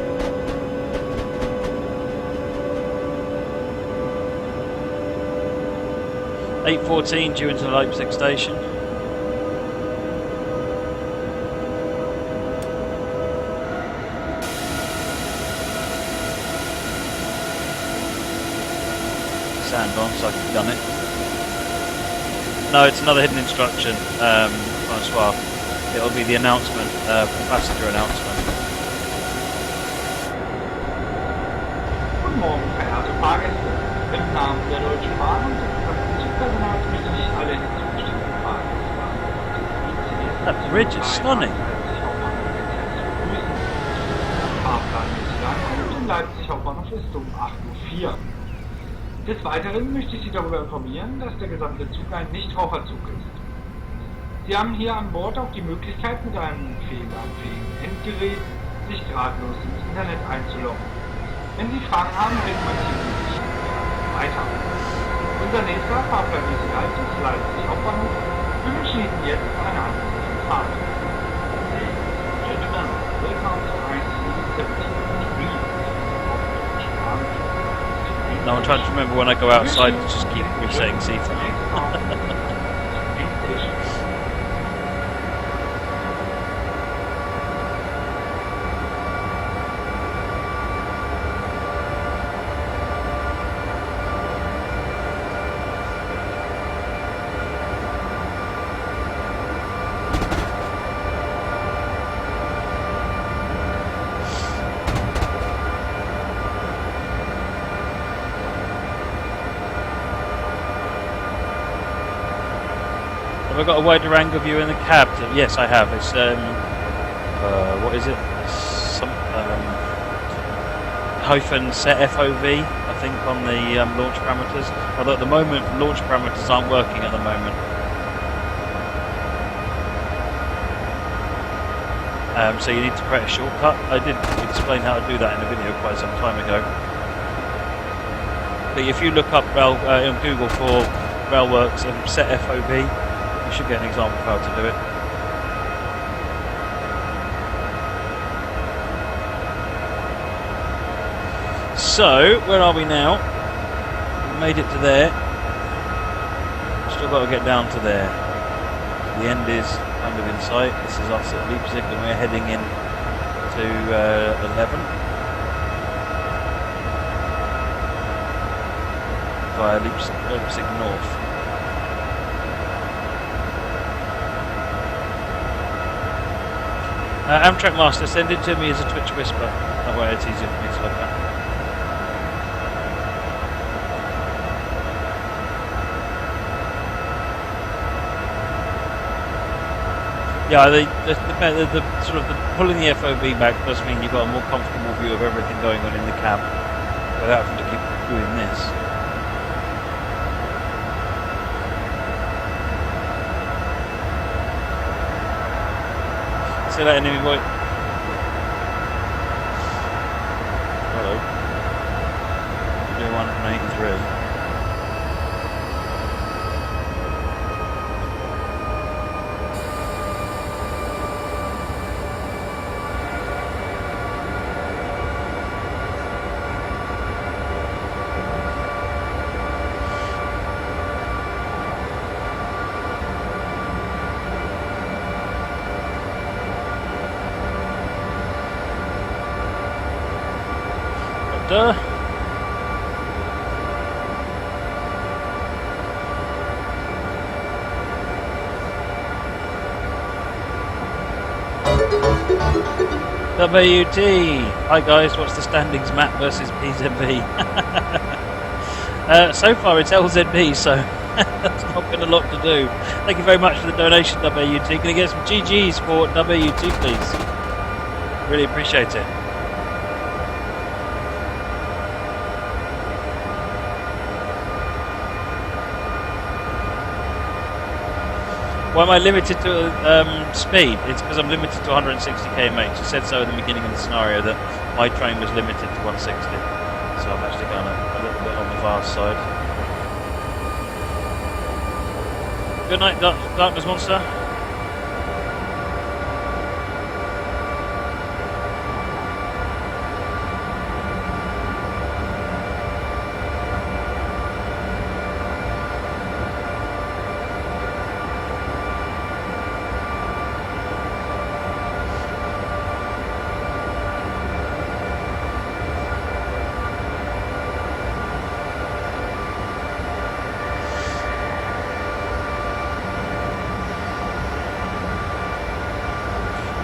(8:14) due into the Leipzig station. Sand on, so I can gun it. No, it's another hidden instruction, Francois. It'll be the announcement, passenger announcement. Guten Morgen, verehrte Fahrgäste. Im Namen der Deutschen Bahn und des Zugpersonals möchte ich alle hinzugestellten Fahrgäste That bridge is stunning. Fahrplanmäßig Ankunft in Leipzig Hauptbahnhof ist um 8:04 Uhr. Des Weiteren möchte ich Sie darüber informieren, dass der gesamte Zug ein Nichtraucherzug ist. Sie haben hier an Bord auch die Möglichkeit, mit einem fehlerfähigen Endgerät sich drahtlos ins Internet einzuloggen. Wenn Sie Fragen haben, rekommandieren Sie sich weiter. Unser nächster fahrplanmäßig Halt ist Leipzig Hauptbahnhof. Wir wünschen Ihnen jetzt eine angenehme Fahrt. Ladies and gentlemen, welcome to IC-73 No, I'm trying to remember when I go outside to just keep resetting seats. Have I got a wider angle view in the cab? Yes, I have. It's what is it? Some hyphen set FOV, I think, on the launch parameters. Although at the moment, launch parameters aren't working at the moment. So you need to create a shortcut. I did explain how to do that in a video quite some time ago. But if you look up on Google for Railworks and set FOV, you should get an example of how to do it. So, where are we now? We made it to there. Still got to get down to there. The end is kind of in sight. This is us at Leipzig and we're heading in to 11 via Leipzig North. Amtrak Master, send it to me as a Twitch whisper. That way it's easier for me to look at. Yeah, the sort of the pulling the FOV back does mean you've got a more comfortable view of everything going on in the cab without having to keep doing this. See that enemy boy? Hello. Doing 183. WT! Hi guys, what's the standings? Matt versus PZB? So far it's LZB, so that's not been a lot to do. Thank you very much for the donation, WT. Can I get some GGs for WT, please? Really appreciate it. Why am I limited to speed? It's because I'm limited to 160 km/h. It said so at the beginning of the scenario that my train was limited to 160. So I'm actually going a little bit on the fast side. Good night, Darkness Monster.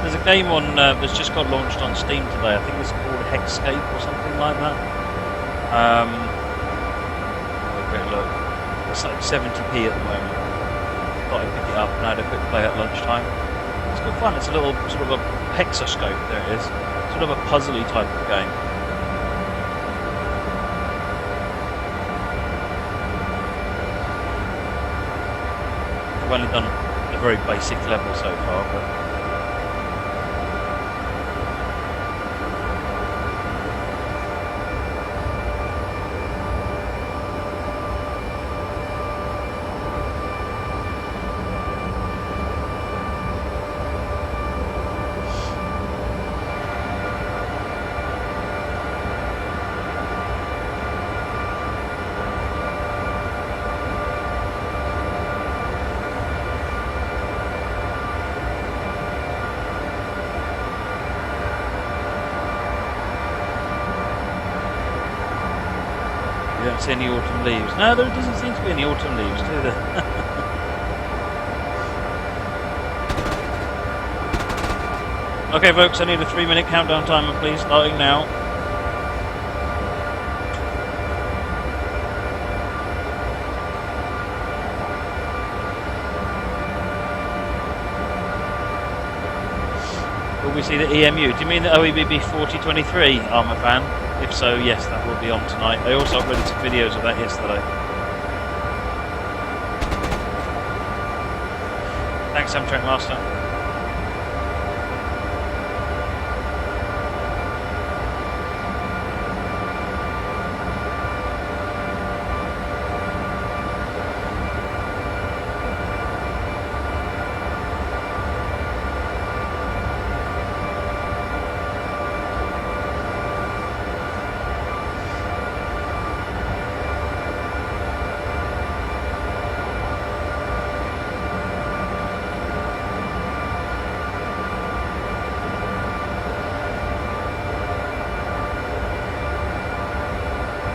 There's a game on that's just got launched on Steam today. I think it's called Hexscape or something like that. Have a quick look. It's like 70p at the moment. Thought I'd pick it up and I had a quick play at lunchtime. It's good fun. It's a little sort of a hexoscope. There it is. Sort of a puzzly type of game. I've only done a very basic level so far, but. You don't see any autumn leaves. No, there doesn't seem to be any autumn leaves, do there? Okay, folks, I need a 3-minute countdown timer, please, starting now. Will we see the EMU? Do you mean the OEBB 4023 Armour fan? If so, yes, that will be on tonight. I also uploaded some videos of that yesterday. Thanks, Amtrak Master.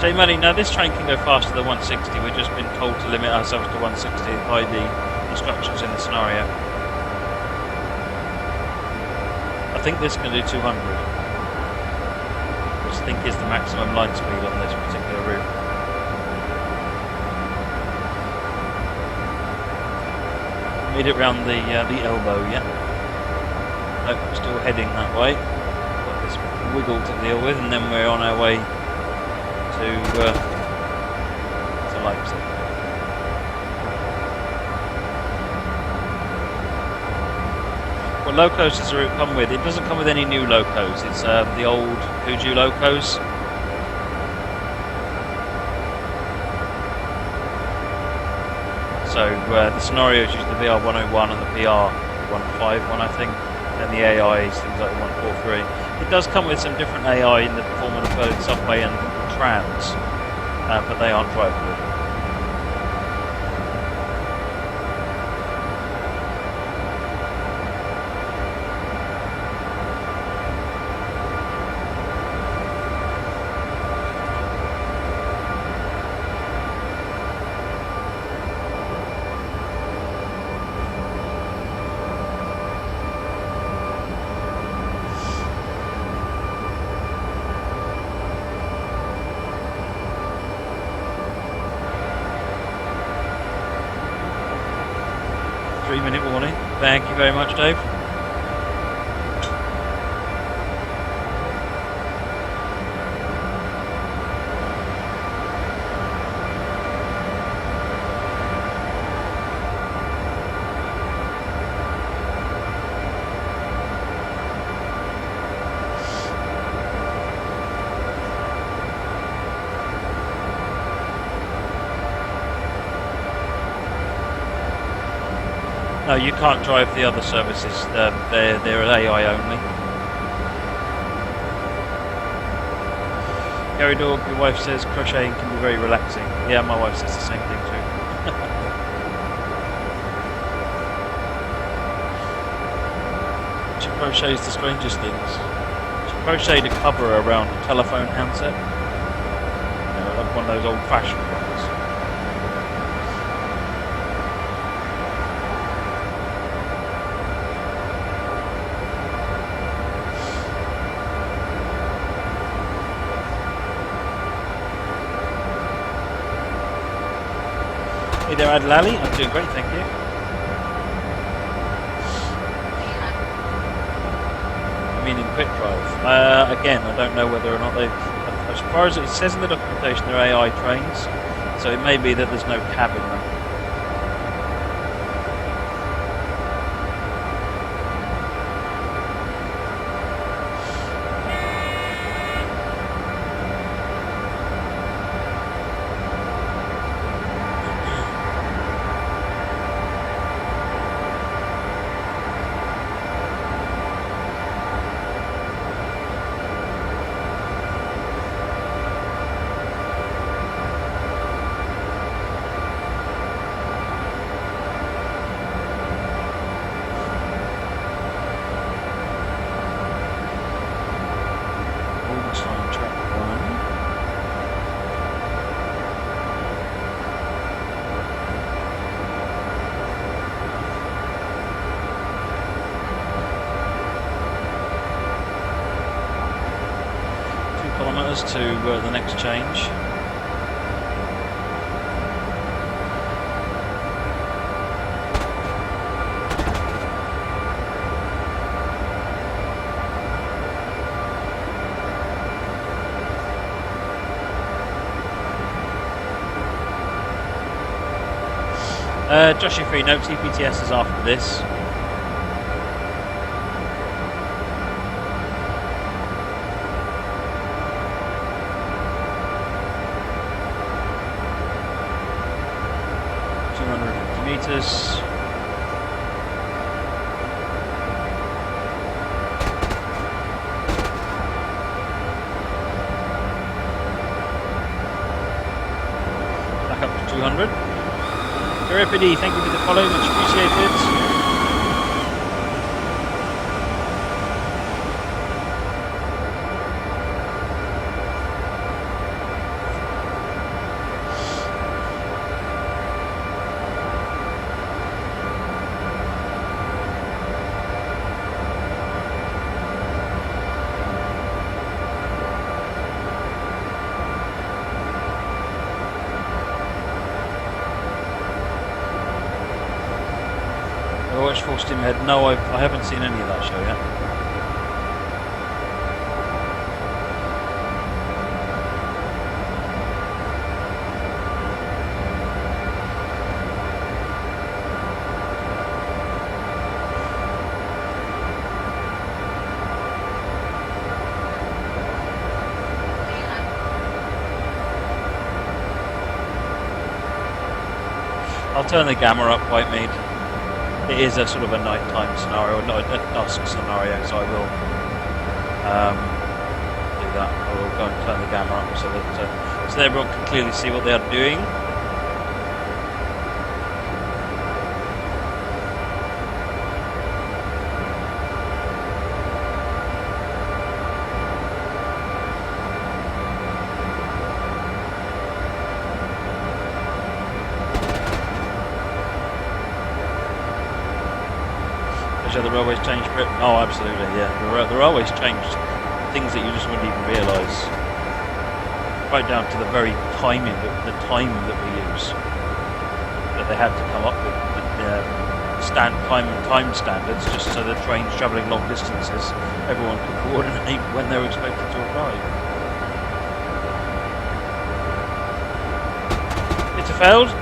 J Money, now this train can go faster than 160. We've just been told to limit ourselves to 160 by the instructions in the scenario. I think this can do 200, which I think is the maximum line speed on this particular route. Made it round the elbow, yeah. Nope, still heading that way. Got this wiggle to deal with, and then we're on our way to Leipzig. What locos does the route come with? It doesn't come with any new locos. It's the old Kuju locos. So the scenarios use the BR101 and the BR151, I think, and the AI is things like the 143. It does come with some different AI in the form of the Berlin subway and trams, but they aren't drivable. Minute warning. Thank you very much, Dave. No, you can't drive the other services. They're AI only. Gary Dog, your wife says crocheting can be very relaxing. Yeah, my wife says the same thing too. She crochets the strangest things. She crocheted a cover around a telephone handset. You know, like one of those old-fashioned ones. Hey there, Adlali. I'm doing great, thank you. I mean, in quick drive. Again, I don't know whether or not they. As far as it says in the documentation, they're AI trains, so it may be that there's no cab in them. To the next change. Joshua Free, no TPTS is after this. Meters. Back up to 200. Peripedy, thank you for the follow, much appreciated. Full Steam Ahead. No, I haven't seen any of that show yet. I'll turn the gamma up, Whitemead. It is a sort of a nighttime scenario, not a dusk scenario, so I will do that. I will go and turn the gamma up so that everyone can clearly see what they are doing. The railways changed for it. Oh, absolutely, yeah. The railways changed things that you just wouldn't even realise. Right down to the very timing, the time that we use. That they had to come up with time standards just so the trains travelling long distances, everyone could coordinate when they were expected to arrive. It's a failed.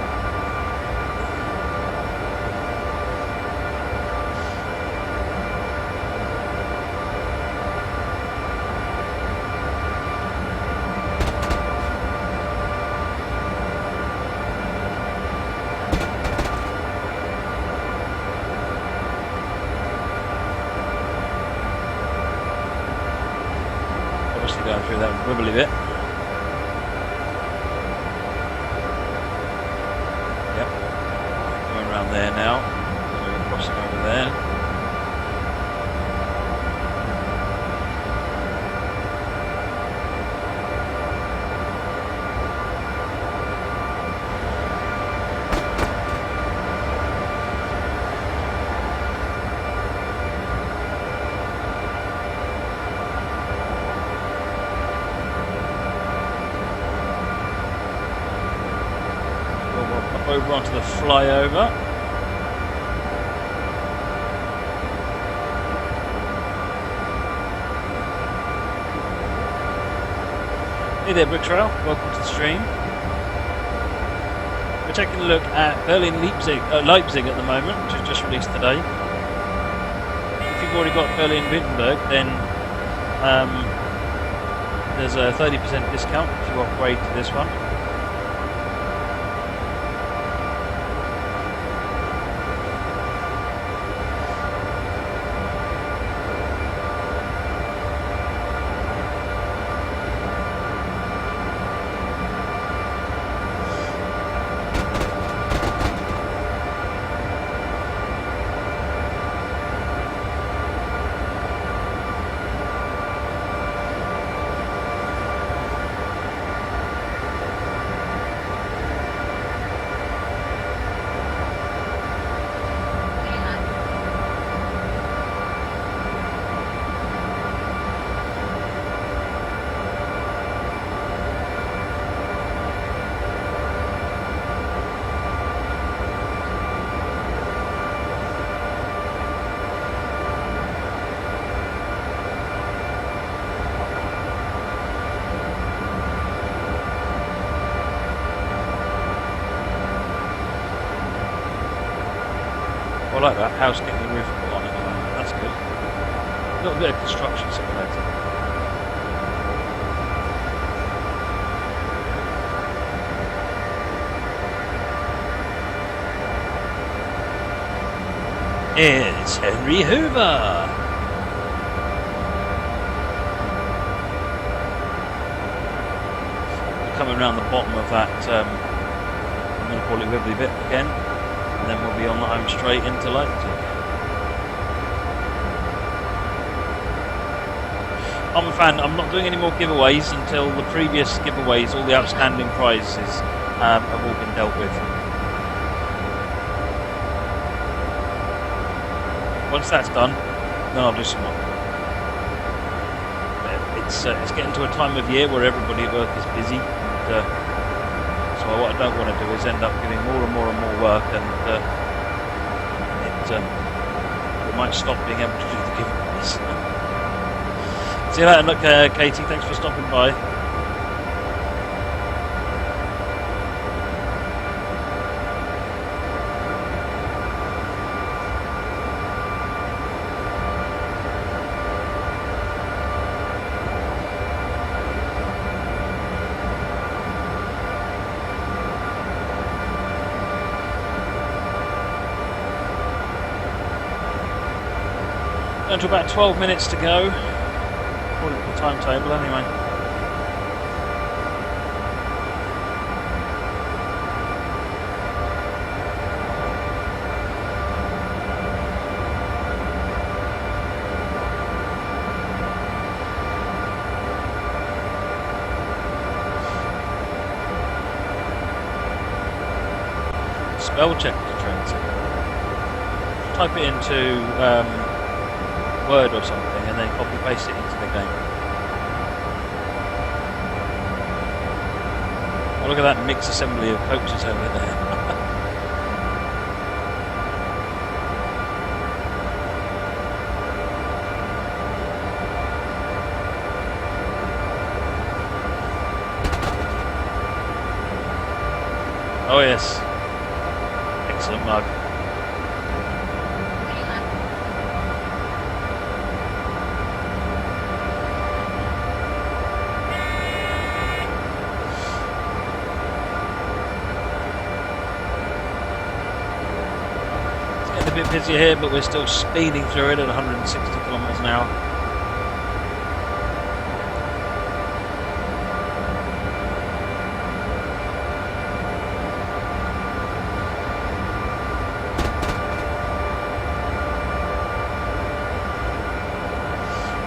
after going through that wibbly bit. Yep. Going around there now. We're crossing over there. Over onto the flyover. Hey there, Brick Trail. Welcome to the stream. We're taking a look at Berlin Leipzig at the moment, which is just released today. If you've already got Berlin Wittenberg, then there's a 30% discount if you upgrade to this one. I like that house getting the roof put on at the moment. That's good. A little bit of construction simulator. It's Henry Hoover. We're coming around the bottom of that. I'm going to call it wibbly bit again. And then we'll be on the home straight into Leipzig. I'm a fan. I'm not doing any more giveaways until the previous giveaways, all the outstanding prizes, have all been dealt with. Once that's done, then I'll do some more. It's getting to a time of year where everybody at work is busy. So what I don't want to do is end up giving more and more and more work, and we might stop being able to do the giveaways. See you later, look, Katie, thanks for stopping by. Down to about 12 minutes to go, according to the timetable anyway. Spell check to trends. Type it into Word or something, and then copy paste it into the game. Oh, look at that mixed assembly of coaches over there. Oh yes, excellent mug. A bit busier here, but we're still speeding through it at 160 kilometers an hour.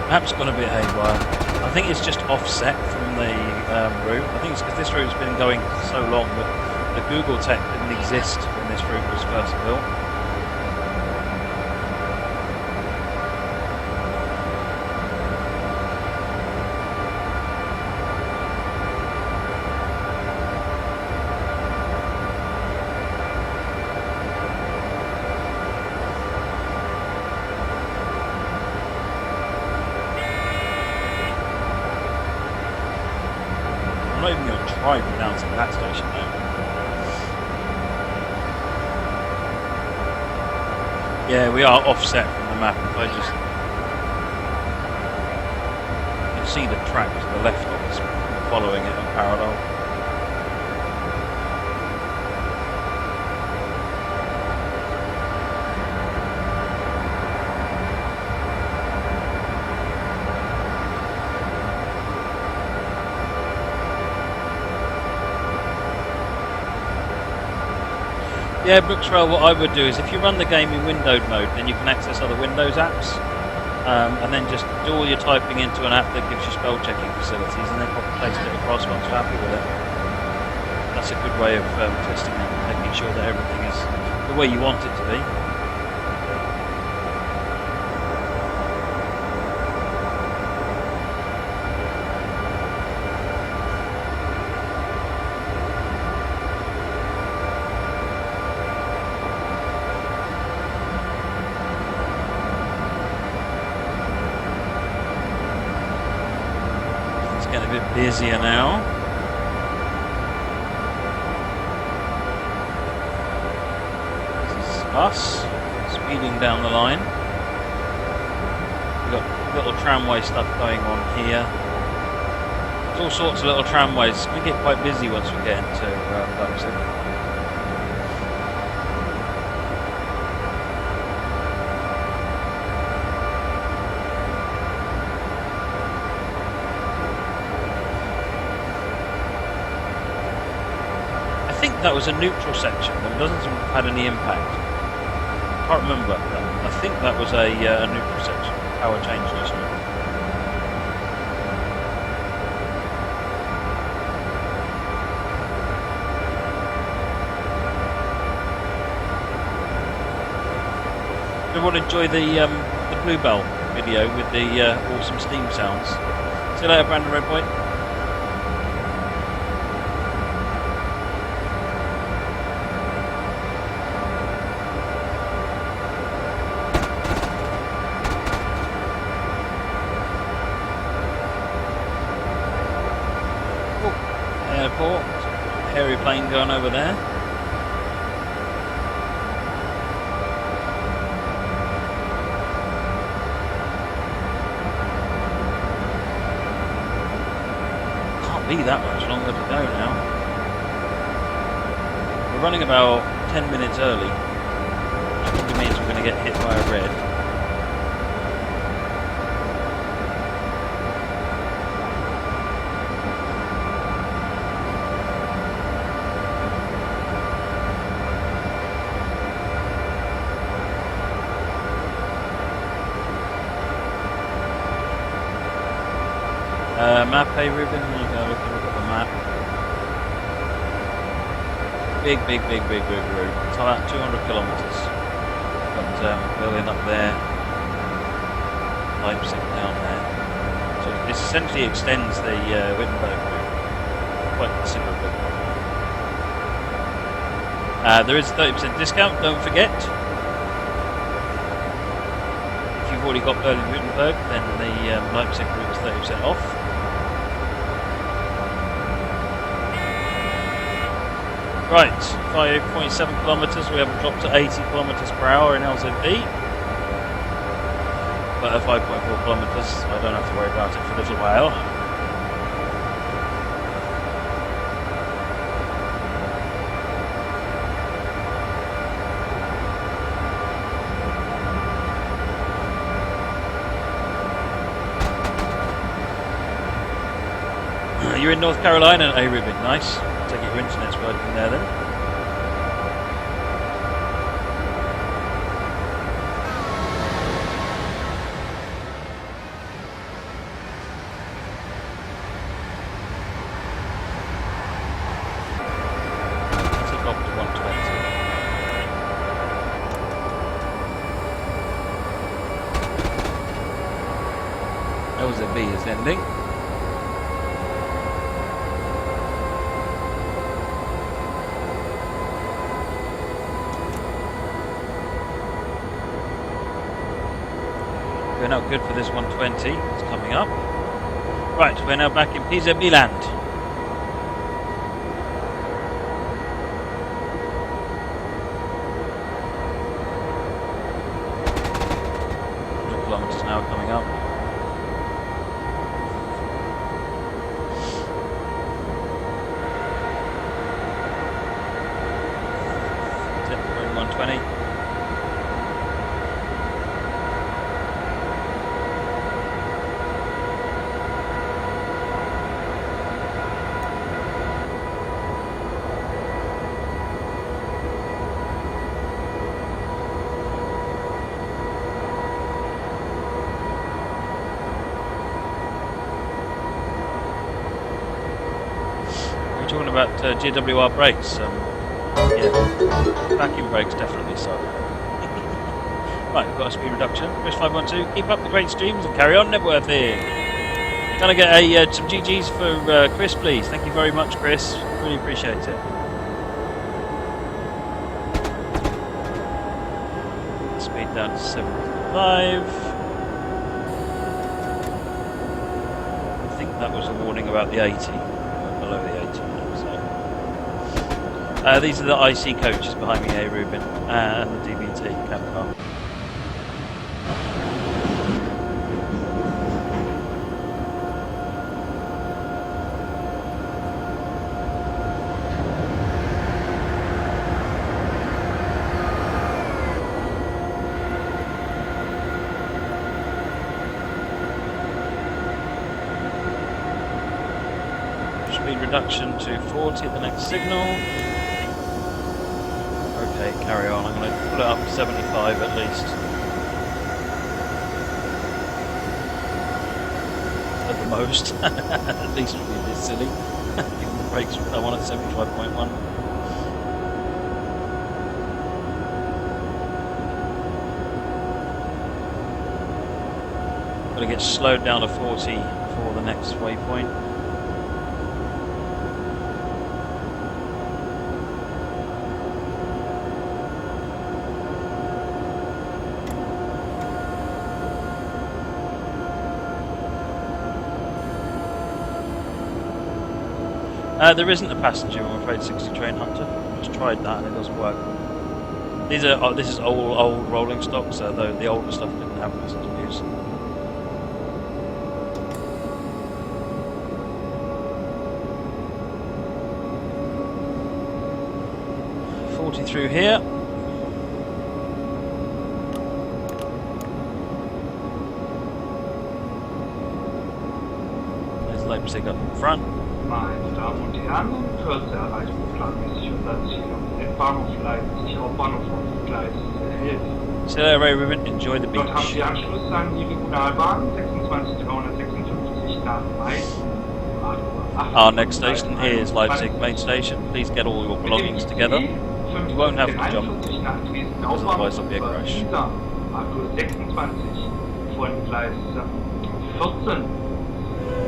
Map's gone a bit haywire. I think it's just offset from the route. I think it's because this route's been going so long that the Google tech didn't exist when this route was first built. I'm not even going to try pronouncing that station now. Yeah, we are offset from the map. If I just... You can see the track to the left of us following it in parallel. Yeah, Brookswell, what I would do is if you run the game in windowed mode, then you can access other Windows apps, and then just do all your typing into an app that gives you spell checking facilities, and then paste it across once you're happy with it. That's a good way of testing it, making sure that everything is the way you want it to be. Getting a bit busier now. This is us speeding down the line. We've got little tramway stuff going on here. There's all sorts of little tramways. It's going to get quite busy once we get into Leipzig. I think that was a neutral section, but it doesn't seem to have had any impact. I can't remember. I think that was a neutral section. Power change just now. Everyone enjoy the Bluebell video with the awesome steam sounds. See you later, Brandon Redpoint. Airport, hairy plane going over there. Can't be that much longer to go now. We're running about 10 minutes early, which probably means we're going to get hit by a red. Map, hey Ruben, there you go, look at the map. Big route. It's about 200 kilometres. Got Berlin up there, Leipzig down there. So this essentially extends the Wittenberg route quite considerably. There is a 30% discount, don't forget. If you've already got Berlin-Wittenberg, then the Leipzig route is 30% off. Right, 5.7 kilometres, we haven't dropped to 80 kilometres per hour in LZB. But at 5.4 kilometres, I don't have to worry about it for a little while. You're in North Carolina, hey Ruben, nice. I take it your internet's working there then. LZB is ending. We're not good for this 120. It's coming up. Right, we're now back in PZB land. Kilometers now coming up. We're in 120. Talking about GWR brakes, yeah, vacuum brakes definitely so. Right, we've got a speed reduction. Chris 512, keep up the great streams and carry on networking. Can I get some GGs for Chris, please? Thank you very much, Chris. Really appreciate it. Speed down to 75. I think that was a warning about the 80. Below the 80. These are the IC coaches behind me, A. Rubin, and the DBT cab car. Speed reduction to 40 at the next signal. Okay, carry on. I'm going to put it up to 75 at least. At the most. At least would be a bit silly. Even the brakes would come on at 75.1. Got to get slowed down to 40 for the next waypoint. There isn't a passenger, I'm afraid, 60 Train Hunter. I just tried that and it doesn't work. This is old rolling stock, so the older stuff didn't have passenger views. Through here. There's Leipzig up in front. Meine Damen und Herren, in Kürze erreichen wir planmäßig unser Ziel am Endbahnhof Leipzig, Hauptbahnhof auf Gleis 11. See you later, Ray Rubin. Enjoy the beach. Dort haben Sie Anschluss an die Regionalbahn 26356 nach Mainz. Our next station is Leipzig main station. Please get all your belongings together. You won't have to jump, because otherwise there'll be a crash. 26 von Gleis 14.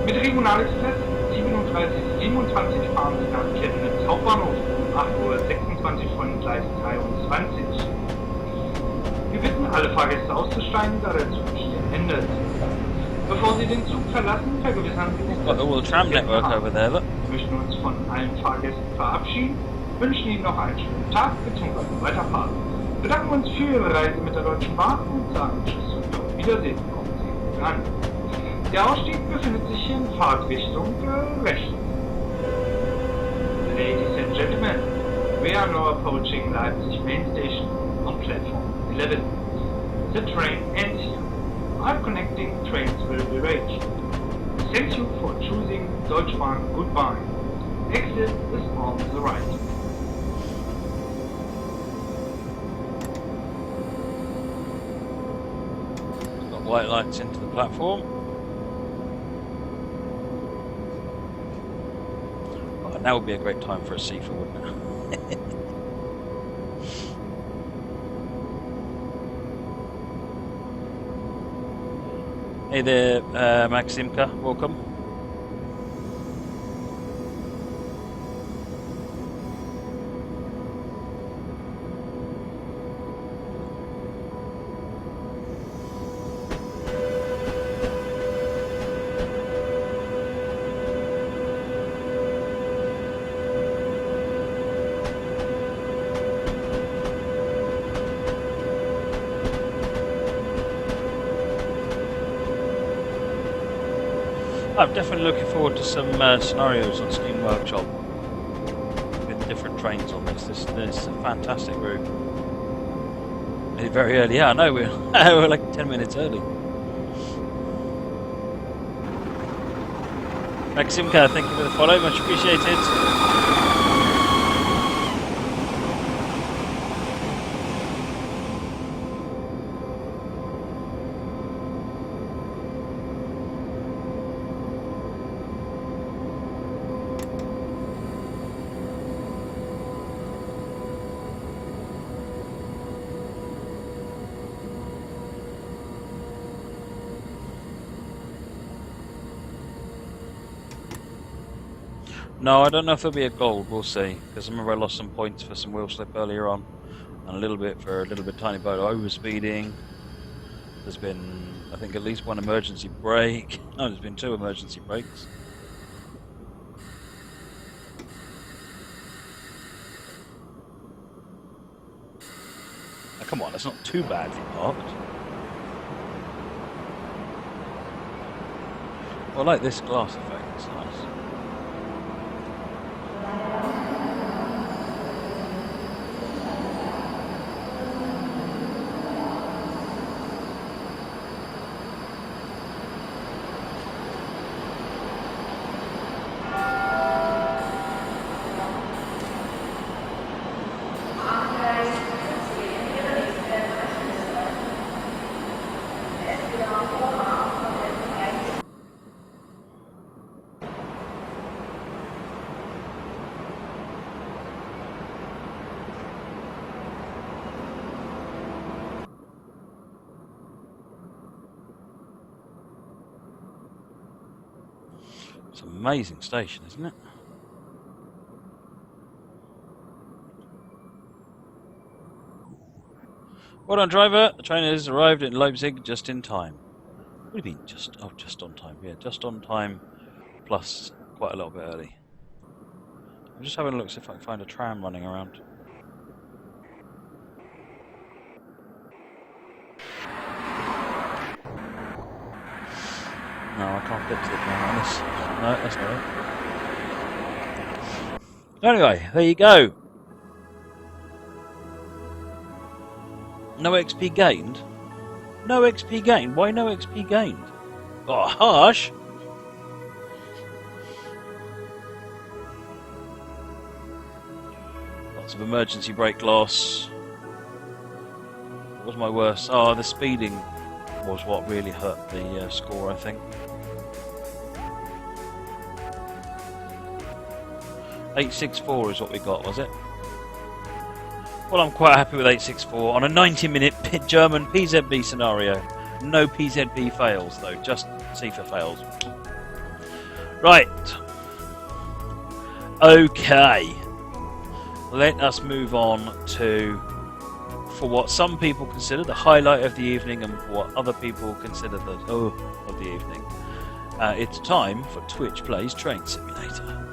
Mit Regionalexpress 3727 fahren Sie nach Chemnitz Hauptbahnhof um 8:26 von Gleis 23. Wir bitten alle Fahrgäste auszusteigen, da der Zug hier endet. Bevor Sie den Zug verlassen, vergewissern Sie sich, got all the tram network over there, look. Wir möchten uns von allen Fahrgästen verabschieden, wünschen Ihnen noch einen schönen Tag bzw. Weiterfahrt. Bedanken uns für Ihre Reise mit der Deutschen Bahn und sagen Tschüss und auf Wiedersehen. Kommen Sie gut an. Der Ausstieg befindet sich in Fahrtrichtung rechts. Ladies and gentlemen, we are now approaching Leipzig main station on platform 11. The train ends here. All connecting trains will be reached. Thank you for choosing Deutsche Bahn. Goodbye. Exit is on the right. Got white lights into the platform. Oh, now would be a great time for a seafer, wouldn't it? Hey there, Maximka, welcome. I'm definitely looking forward to some scenarios on Steam Workshop with different trains on this. This is a fantastic route. It's very early. Yeah, I know we're we're like 10 minutes early. Maximka, thank you for the follow, much appreciated. No, I don't know if there'll be a gold. We'll see. Because I remember I lost some points for some wheel slip earlier on, and a little bit for a little bit tiny boat overspeeding. There's been, I think, at least one emergency brake. No, there's been 2 emergency brakes. Now, come on, that's not too badly parked. Well, I like this glass effect. It's nice. It's an amazing station, isn't it? Well done, driver. The train has arrived in Leipzig just in time. What do you mean, just? Oh, just on time. Yeah, just on time, plus quite a little bit early. I'm just having a look, see if I can find a tram running around. No, I can't get to the tram on this. No, that's not it. Anyway, there you go. No XP gained? No XP gained? Why no XP gained? Oh, harsh! Lots of emergency brake loss. What was my worst? Oh, the speeding was what really hurt the score, I think. 864 is what we got, was it? Well, I'm quite happy with 864 on a 90-minute German PZB scenario. No PZB fails, though, just CIFA fails. Right. Okay. Let us move on to, for what some people consider the highlight of the evening and for what other people consider the of the evening. It's time for Twitch Plays Train Simulator.